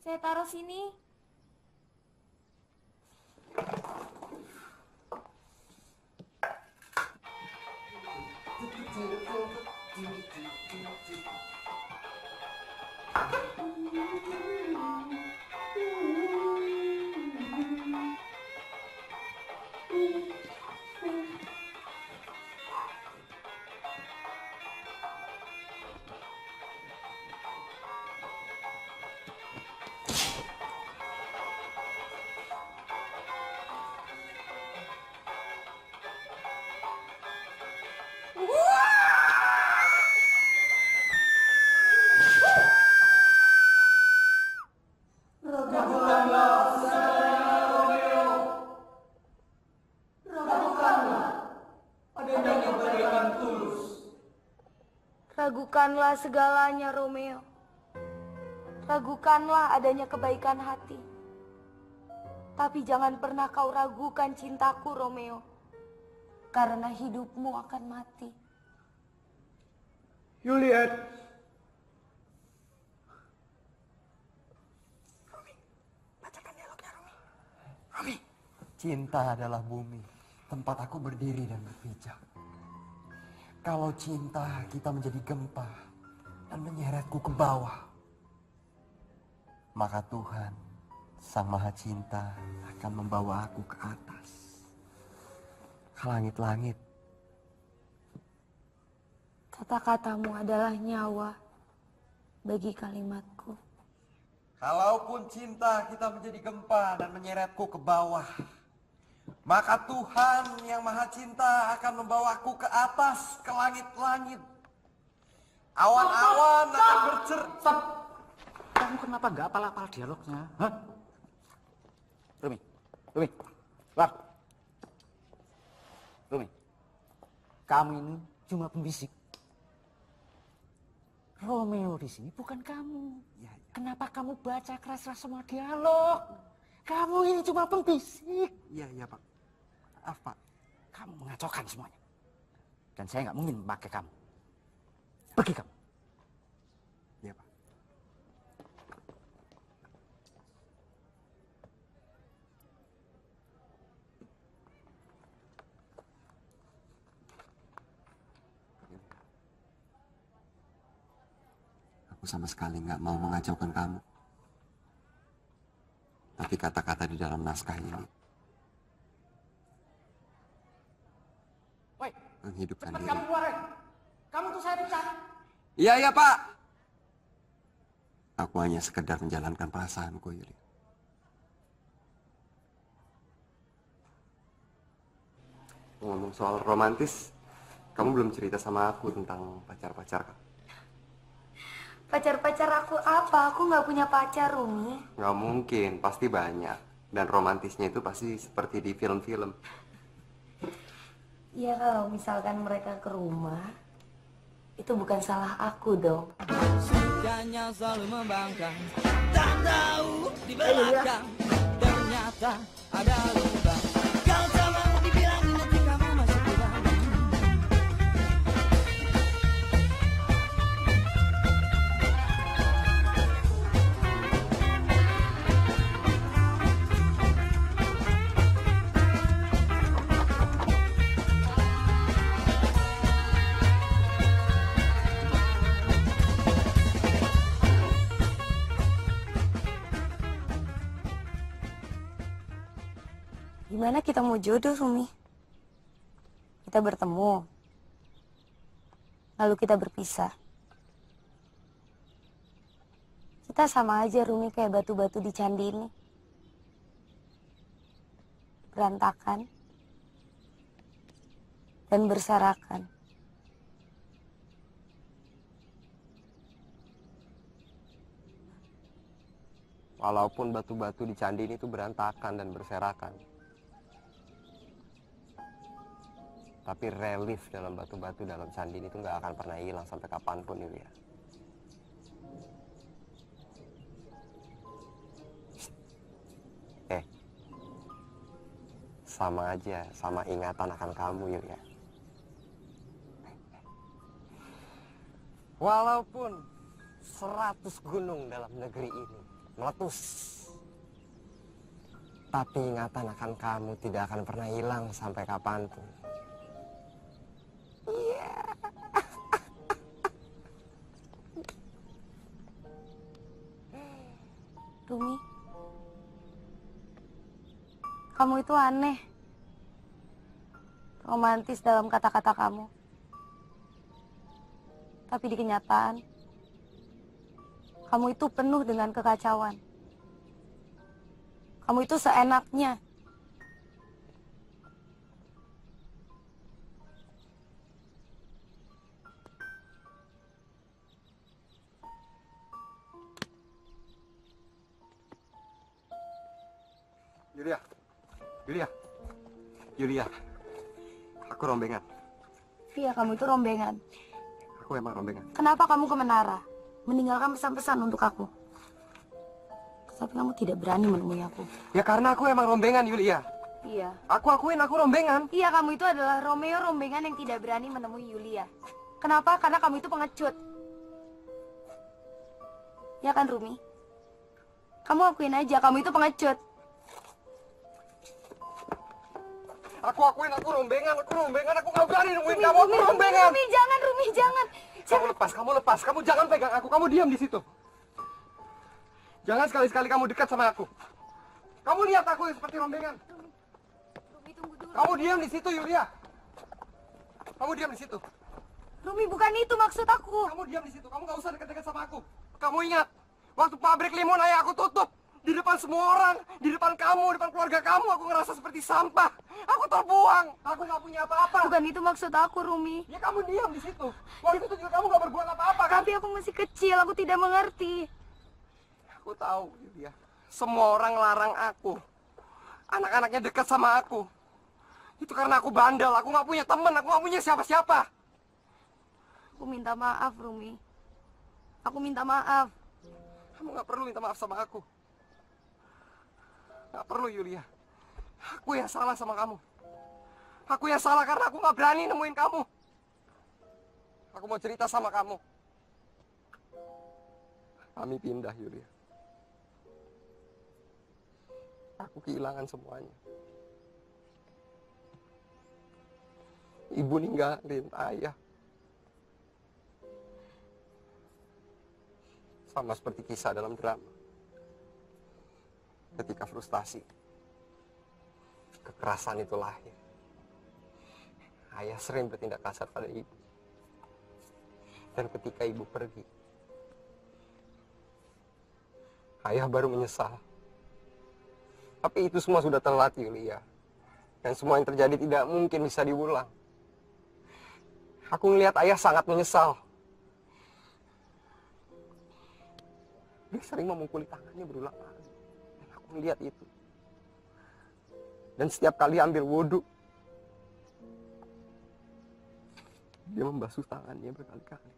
Saya taruh sini. Ragukanlah segalanya, Romeo. Ragukanlah adanya kebaikan hati. Tapi jangan pernah kau ragukan cintaku, Romeo. Karena hidupmu akan mati. Juliet. Romi, bacakan dialognya, Romi. Romi. Cinta adalah bumi, tempat aku berdiri dan berpijak. Kalau cinta kita menjadi gempa dan menyeretku ke bawah, maka Tuhan, Sang Maha Cinta, akan membawa aku ke atas, ke langit-langit. Kata-katamu adalah nyawa bagi kalimatku. Kalaupun cinta kita menjadi gempa dan menyeretku ke bawah, maka Tuhan yang Maha Cinta akan membawaku ke atas, ke langit-langit. Awan-awan akan Stop. Kamu kenapa nggak apal-apal dialognya? Hah? Rumi, keluar. Rumi, kamu ini cuma pembisik. Romeo di sini bukan kamu. Kenapa kamu baca keras-keras semua dialog? Kamu ini cuma pembisik. Iya, Pak. Maaf, Pak. Kamu mengacaukan semuanya. Dan saya nggak mungkin memakai kamu. Pergi kamu. Iya, Pak. sama sekali nggak mau mengacaukan kamu. Tapi kata-kata di dalam naskah ini Woi, menghidupkan cepat diri. kamu keluar. Kamu tuh saya pecat. Iya, iya, Pak. Aku hanya sekedar menjalankan perasaanku, Yulia. Ngomong soal romantis, kamu belum cerita sama aku tentang pacar-pacar kamu. Pacar-pacar aku apa? Aku nggak punya pacar, Rumi. Nggak mungkin, pasti banyak. Dan romantisnya itu pasti seperti di film-film. Ya kalau misalkan mereka ke rumah, itu bukan salah aku dong. Sukanya selalu membangkang, tak tahu di belakang ternyata ada lubang. Kau tak mau dibilang nanti kamu masih kurang. Gimana kita mau jodoh, Rumi? Kita bertemu, lalu kita berpisah. Kita sama aja, Rumi, kayak batu-batu di candi ini. Berantakan dan berserakan. Walaupun batu-batu di candi ini tuh berantakan dan berserakan, tapi relief dalam batu-batu dalam candi ini tuh nggak akan pernah hilang sampai kapanpun, Yulia. Sama aja, sama ingatan akan kamu, Yulia. Walaupun 100 gunung dalam negeri ini meletus, tapi ingatan akan kamu tidak akan pernah hilang sampai kapanpun. Rumi, kamu itu aneh. Romantis dalam kata-kata kamu. Tapi di kenyataan, kamu itu penuh dengan kekacauan. Kamu itu seenaknya. Yulia, Yulia, Yulia, aku rombengan. Iya, kamu itu rombengan. Aku emang rombengan. Kenapa kamu ke menara? Meninggalkan pesan-pesan untuk aku. Tapi kamu tidak berani menemui aku. Ya karena aku emang rombengan, Yulia. Iya. Aku akuin aku rombengan. Iya, kamu itu adalah Romeo rombengan yang tidak berani menemui Yulia. Kenapa? Karena kamu itu pengecut. Ya kan, Rumi? Kamu akuin aja, kamu itu pengecut. Aku akuin aku rombengan, aku gak berani nemuin kamu, aku rombengan. Rumi, jangan, Rumi, jangan. Kamu lepas, kamu jangan pegang aku, kamu diam di situ. Jangan sekali-sekali kamu dekat sama aku. Kamu lihat aku seperti rombengan. Rumi, tunggu dulu. Kamu diam di situ, Yulia. Kamu diam di situ. Rumi, bukan itu maksud aku. Kamu diam di situ, kamu gak usah dekat-dekat sama aku. Kamu ingat, waktu pabrik limun ayah aku tutup, di depan semua orang, di depan kamu, di depan keluarga kamu, aku ngerasa seperti sampah. Aku terbuang, aku gak punya apa-apa. Bukan itu maksud aku, Rumi. Ya kamu diam di situ. Waktu itu juga kamu gak berbuat apa-apa kan? Tapi aku masih kecil, aku tidak mengerti. Aku tahu, Yulia. Semua orang larang aku. Anak-anaknya dekat sama aku. Itu karena aku bandel, aku gak punya teman, aku gak punya siapa-siapa. Aku minta maaf, Rumi. Aku minta maaf. Kamu gak perlu minta maaf sama aku. Gak perlu, Yulia. Aku yang salah sama kamu. Aku yang salah karena aku gak berani nemuin kamu. Aku mau cerita sama kamu. Kami pindah, Yulia. Aku kehilangan semuanya. Ibu ninggalin ayah. Sama seperti kisah dalam drama. Ketika frustasi, kekerasan itu lahir. Ayah sering bertindak kasar pada ibu. Dan ketika ibu pergi, ayah baru menyesal. Tapi itu semua sudah telat, Yulia. Dan semua yang terjadi tidak mungkin bisa diulang. Aku melihat ayah sangat menyesal. Dia sering memukuli tangannya berulang kali. Dan aku melihat itu. Dan setiap kali ambil wudhu, dia membasuh tangannya berkali-kali.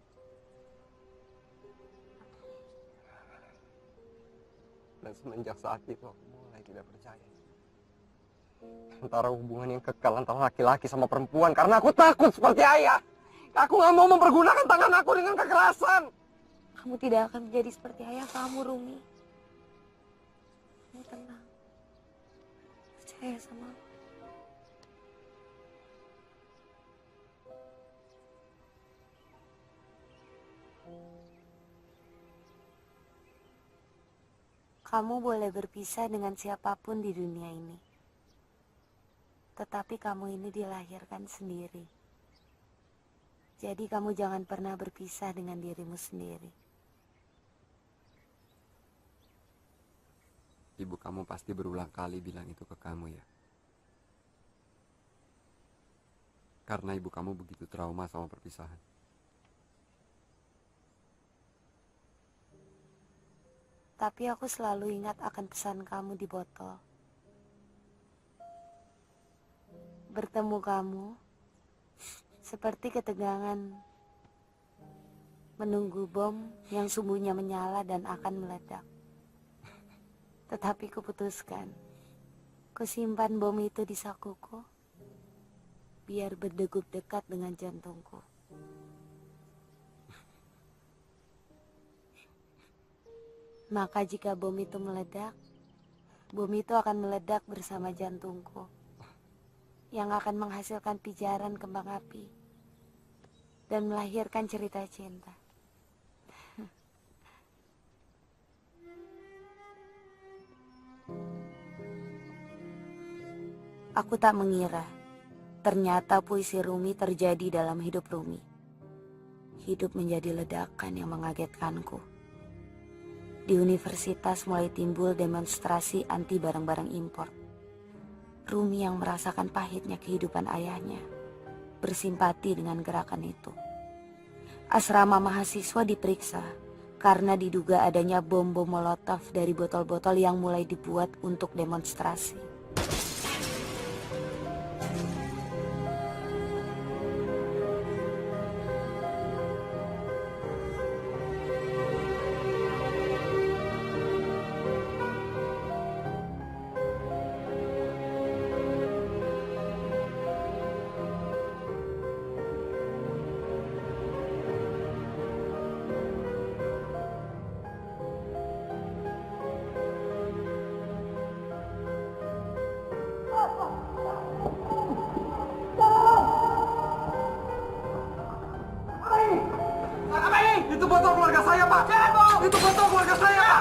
Dan semenjak saat itu aku mulai tidak percaya antara hubungan yang kekal antara laki-laki sama perempuan, karena aku takut seperti ayah. Aku gak mau mempergunakan tangan aku dengan kekerasan. Kamu tidak akan menjadi seperti ayah kamu, Rumi. Kamu tenang. Percaya sama aku. Kamu boleh berpisah dengan siapapun di dunia ini. Tetapi kamu ini dilahirkan sendiri. Jadi kamu jangan pernah berpisah dengan dirimu sendiri. Ibu kamu pasti berulang kali bilang itu ke kamu ya. Karena ibu kamu begitu trauma sama perpisahan. Tapi aku selalu ingat akan pesan kamu di botol. Bertemu kamu seperti ketegangan menunggu bom yang sumbunya menyala dan akan meledak. Tetapi kuputuskan, kusimpan bom itu di sakuku, biar berdegup dekat dengan jantungku. Maka jika bom itu meledak, bom itu akan meledak bersama jantungku, yang akan menghasilkan pijaran kembang api dan melahirkan cerita cinta. Aku tak mengira, ternyata puisi Rumi terjadi dalam hidup Rumi. Hidup menjadi ledakan yang mengagetkanku. Di universitas mulai timbul demonstrasi anti barang-barang impor. Rumi yang merasakan pahitnya kehidupan ayahnya bersimpati dengan gerakan itu. Asrama mahasiswa diperiksa karena diduga adanya bom-bom molotov dari botol-botol yang mulai dibuat untuk demonstrasi. Itu botol keluarga saya, Pak! Jangan, Bang! Itu botol keluarga saya, Pak!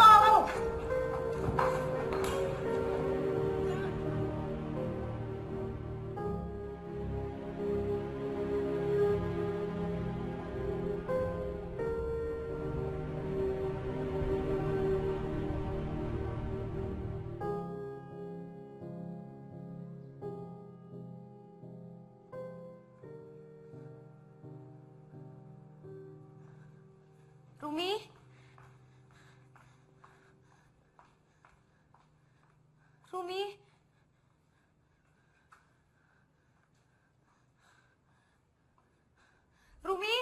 Rumi? Rumi? Rumi?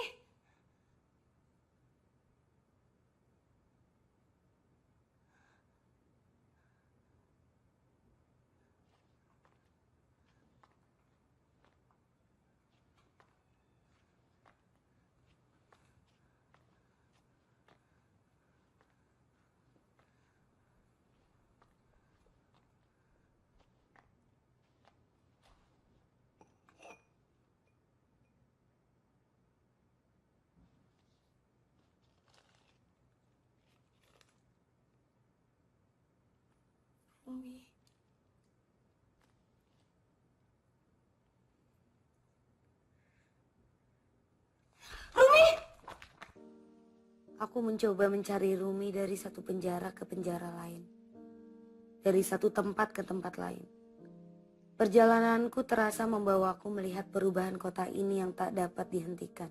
Rumi. Aku mencoba mencari Rumi dari satu penjara ke penjara lain. Dari satu tempat ke tempat lain. Perjalananku terasa membawaku melihat perubahan kota ini yang tak dapat dihentikan.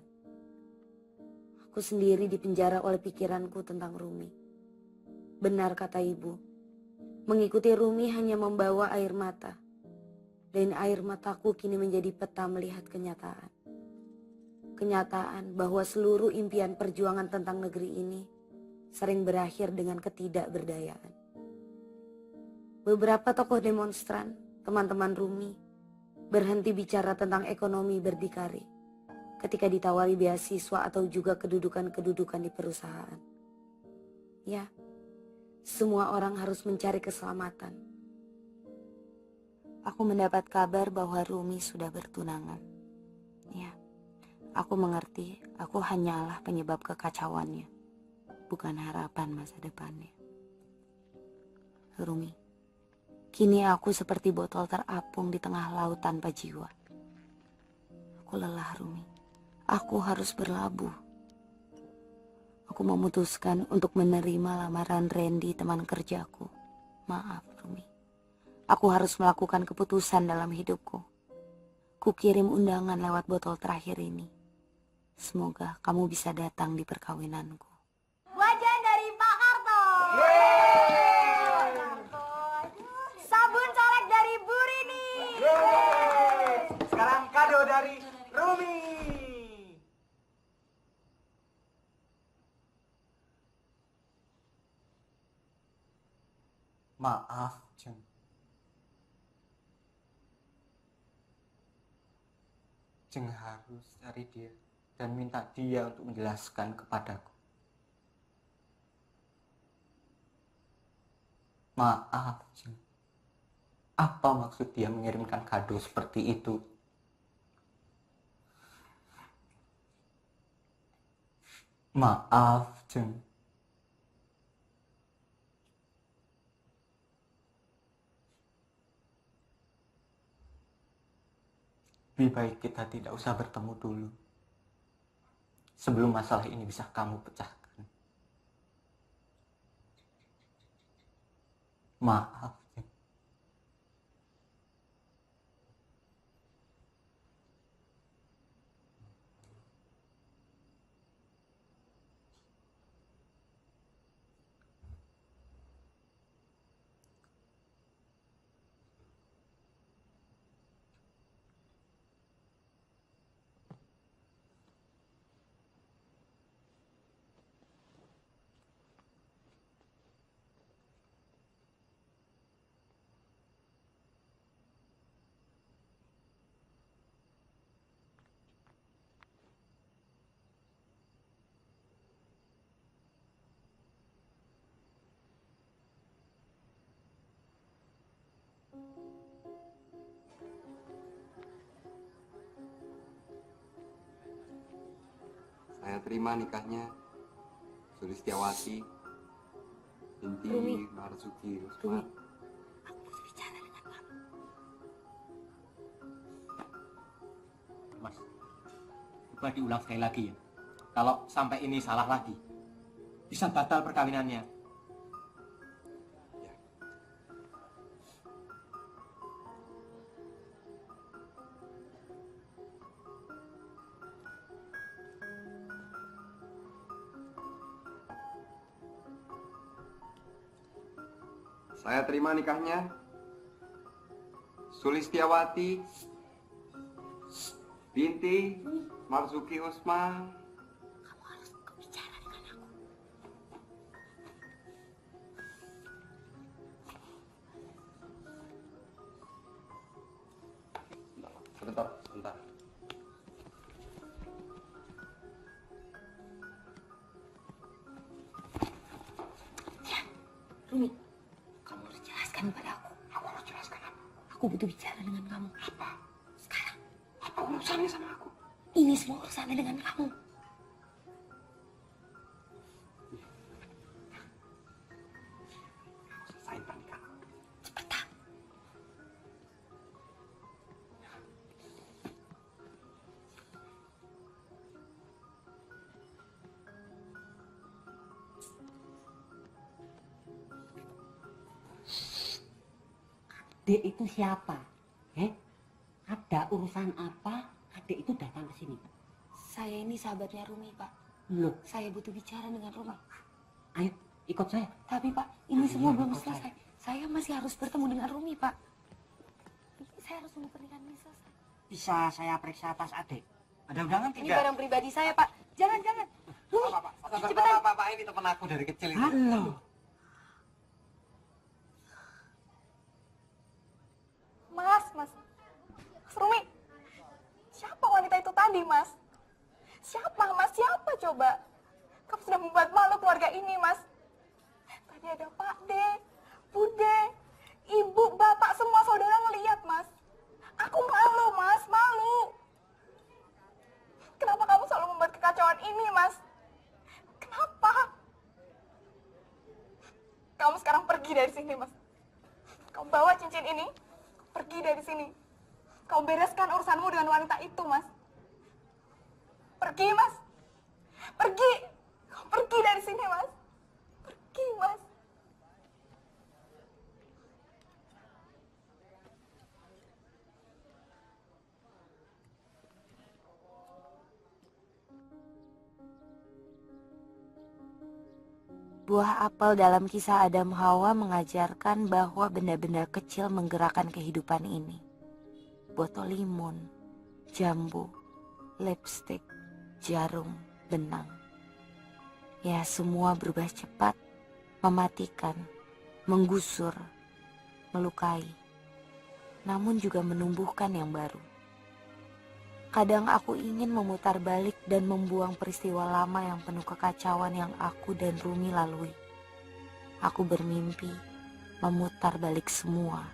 Aku sendiri dipenjara oleh pikiranku tentang Rumi. Benar kata ibu, mengikuti Rumi hanya membawa air mata. Dan air mataku kini menjadi peta melihat kenyataan. Kenyataan bahwa seluruh impian perjuangan tentang negeri ini sering berakhir dengan ketidakberdayaan. Beberapa tokoh demonstran, teman-teman Rumi, berhenti bicara tentang ekonomi berdikari ketika ditawari beasiswa atau juga kedudukan-kedudukan di perusahaan. Ya, semua orang harus mencari keselamatan. Aku mendapat kabar bahwa Rumi sudah bertunangan. Ya. Aku mengerti, aku hanyalah penyebab kekacauannya, bukan harapan masa depannya. Rumi, kini aku seperti botol terapung di tengah laut tanpa jiwa. Aku lelah, Rumi. Aku harus berlabuh. Aku memutuskan untuk menerima lamaran Randy, teman kerjaku. Maaf, Rumi. Aku harus melakukan keputusan dalam hidupku. Kukirim undangan lewat botol terakhir ini. Semoga kamu bisa datang di perkawinanku. Wajan dari Pak Karto. Sabun colek dari Bu Rini. Sekarang kado dari Rumi. Maaf, Jeng. Jeng harus cari dia dan minta dia untuk menjelaskan kepadaku. Maaf, Jeng. Apa maksud dia mengirimkan kado seperti itu? Maaf, Jeng. Lebih baik kita tidak usah bertemu dulu. Sebelum masalah ini bisa kamu pecahkan. Maaf. Saya terima nikahnya Sulistiawati binti Rumi. Marzuki Rumi, Usman. aku harus bicara dengan kamu. Mas, coba diulang sekali lagi ya. Kalau sampai ini salah lagi, bisa batal perkawinannya. Saya terima nikahnya Sulistiawati binti Marzuki Usman. Kamu harus bicara dengan aku. Sebentar. Ya, Rumi, kamu harus jelaskan pada aku. Aku harus jelaskan apa? Aku butuh bicara dengan kamu. Apa? Sekarang. Apa urusannya sama aku? Ini semua urusannya dengan kamu. Aku selesain pernikahan. Cepat Dek itu siapa? Ada urusan apa? Adek itu datang ke sini. Saya ini sahabatnya Rumi, Pak. Loh, Saya butuh bicara dengan Rumi. ayo ikut saya. Tapi Pak, ini semua belum ikut selesai. Saya masih harus bertemu dengan Rumi, Pak. Saya harus tunggu pernikahan ini selesai. Bisa saya periksa tas adek? Ada undangan Ini barang pribadi saya, Pak. Jangan. Rumi, cepetan. Pak, ini teman aku dari kecil itu. Halo. Mas Rumi, siapa wanita itu tadi, Mas? Siapa, Mas? Siapa coba? Kamu sudah membuat malu keluarga ini, Mas. Tadi ada Pak D, Bude, Ibu, Bapak, semua saudara ngeliat, Mas. Aku malu, Mas, malu. Kenapa kamu selalu membuat kekacauan ini, Mas? Kenapa? Kamu sekarang pergi dari sini, Mas. Kamu bawa cincin ini, pergi dari sini. Kau bereskan urusanmu dengan wanita itu, Mas. Pergi, Mas. Pergi. Kau pergi dari sini, Mas. Pergi, Mas. Buah apel dalam kisah Adam Hawa mengajarkan bahwa benda-benda kecil menggerakkan kehidupan ini. Botol limun, jambu, lipstik, jarum, benang. Ya, semua berubah cepat, mematikan, menggusur, melukai, namun juga menumbuhkan yang baru. Kadang aku ingin memutar balik dan membuang peristiwa lama yang penuh kekacauan yang aku dan Rumi lalui. Aku bermimpi memutar balik semua.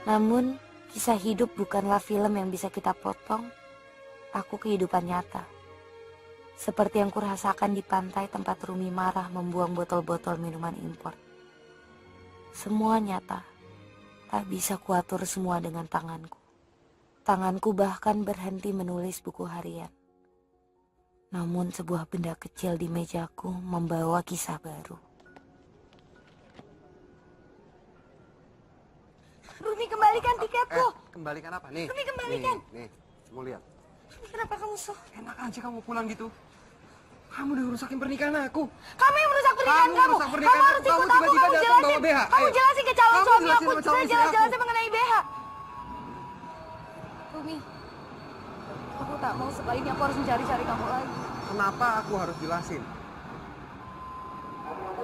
Namun, kisah hidup bukanlah film yang bisa kita potong. Aku kehidupan nyata. Seperti yang kurasakan di pantai tempat Rumi marah membuang botol-botol minuman impor. Semua nyata. Tak bisa kuatur semua dengan tanganku. Tanganku bahkan berhenti menulis buku harian. Namun sebuah benda kecil di mejaku membawa kisah baru. Rumi, kembalikan tiketku. Kembalikan apa? Nih. Rumi, kembalikan. Nih, kamu lihat. Rumi, kenapa kamu Enak aja kamu pulang gitu. Kamu udah rusakin pernikahan aku. Kamu yang merusak pernikahan kamu. merusak pernikahan Kamu harus aku. ikut Kamu aku. tiba-tiba Kamu datang jelasin. bawa BH. Kamu Ayo. jelasin ke calon Kamu suami jelasin aku. sama calon Saya istri aku. jelas-jelasnya mengenai BH. Rumi, aku tak mau setelah ini aku harus mencari-cari kamu lagi. Kenapa aku harus jelasin?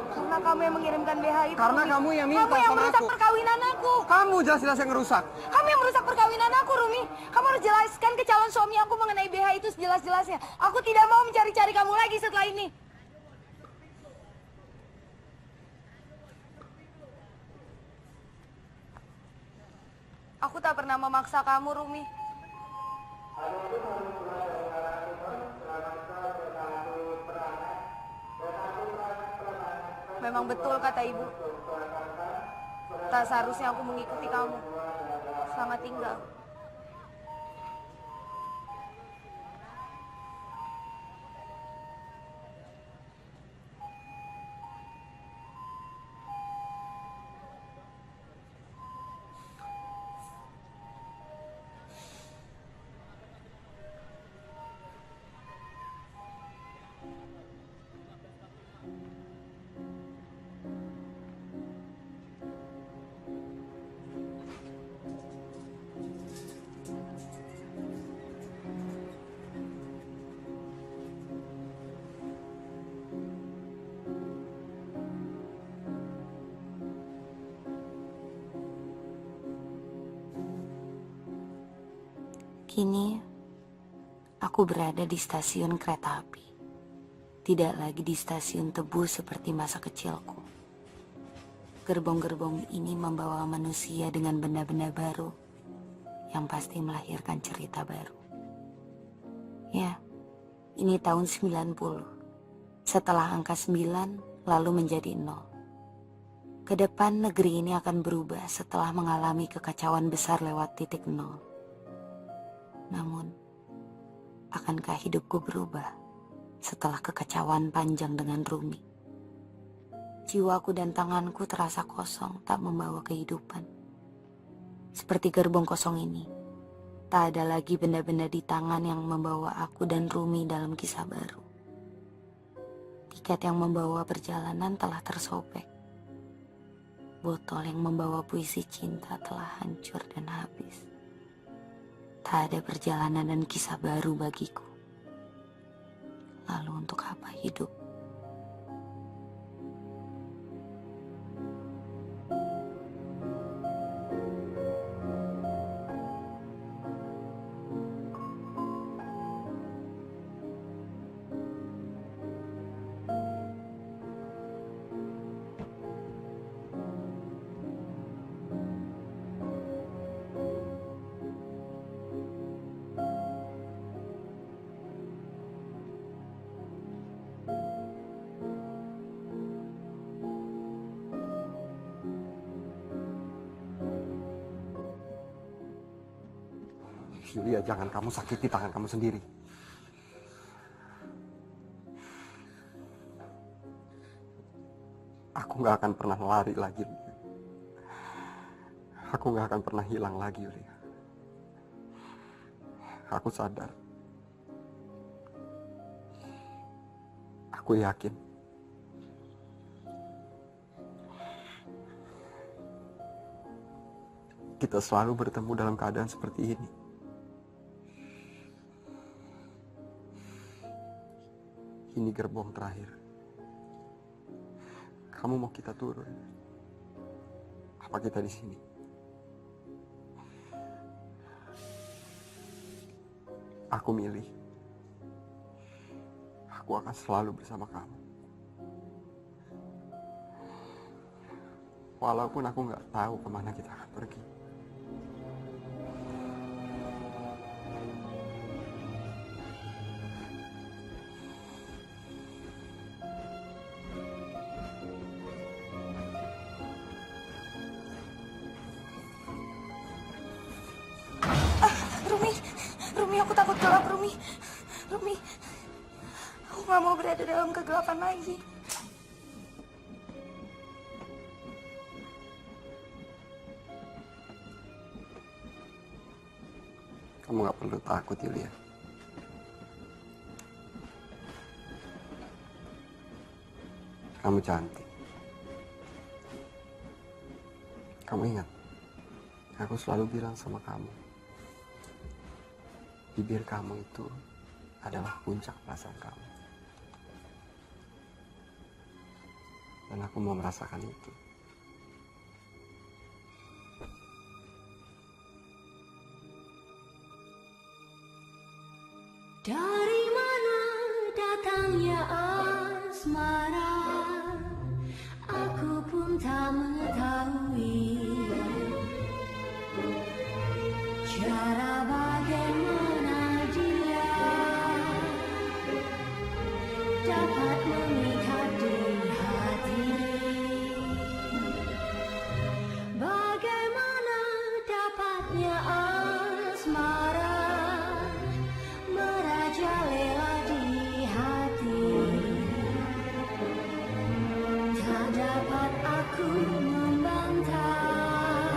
Karena kamu yang mengirimkan BH itu. Karena Rumi. kamu yang minta Kamu yang sama merusak aku. perkawinan aku. Kamu jelas-jelas yang ngerusak. Kamu yang merusak perkawinan aku, Rumi. Kamu harus jelaskan ke calon suami aku mengenai BH itu sejelas-jelasnya. Aku tidak mau mencari-cari kamu lagi setelah ini. Aku tak pernah memaksa kamu, Rumi. Memang betul kata ibu. Tak seharusnya aku mengikuti kamu. Selamat tinggal. Kini, aku berada di stasiun kereta api. Tidak lagi di stasiun Tebu seperti masa kecilku. gerbong-gerbong ini membawa manusia dengan benda-benda baru yang pasti melahirkan cerita baru. Ya, ini tahun 90. Setelah angka 9 lalu menjadi 0. Ke depan negeri ini akan berubah setelah mengalami kekacauan besar lewat titik 0. Namun, akankah hidupku berubah setelah kekacauan panjang dengan Rumi? Jiwaku dan tanganku terasa kosong, tak membawa kehidupan. Seperti gerbong kosong ini, tak ada lagi benda-benda di tangan yang membawa aku dan Rumi dalam kisah baru. Tiket yang membawa perjalanan telah tersobek. Botol yang membawa puisi cinta telah hancur dan habis. Tak ada perjalanan dan kisah baru bagiku. Lalu untuk apa hidup? Yulia, jangan kamu sakiti tangan kamu sendiri. Aku gak akan pernah lari lagi, Yulia. Aku gak akan pernah hilang lagi, Yulia. Aku sadar. Aku yakin. Kita selalu bertemu dalam keadaan seperti ini. Ini gerbong terakhir. Kamu mau kita turun? Apa kita di sini? Aku milih. Aku akan selalu bersama kamu. Walaupun aku nggak tahu kemana kita akan pergi. Rumi, aku takut gelap, Rumi. Rumi, aku gak mau berada dalam kegelapan lagi. Kamu gak perlu takut, Yulia. Kamu cantik. Kamu ingat, aku selalu bilang sama kamu, bibir kamu itu adalah puncak perasaan kamu. Dan aku mau merasakan itu. Dari mana datangnya asmara, aku pun tak mengetahui. Cara bagaimana dia dapat mengikat di hati. Bagaimana dapatnya asmara merajalela di hati. Tak dapat aku membantah,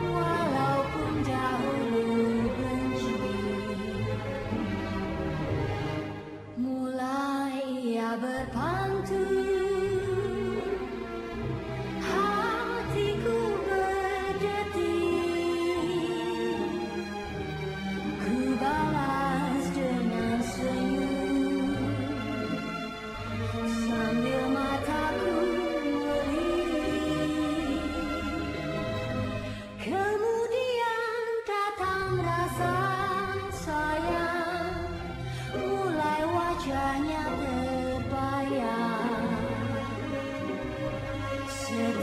walaupun dahulu benci. Mulai ia berpantun, hatiku berdetik. Ku balas dengan senyum, sambil mataku melirik. Kemudian datang rasa sayang, mulai wajahnya terbayang. sedih.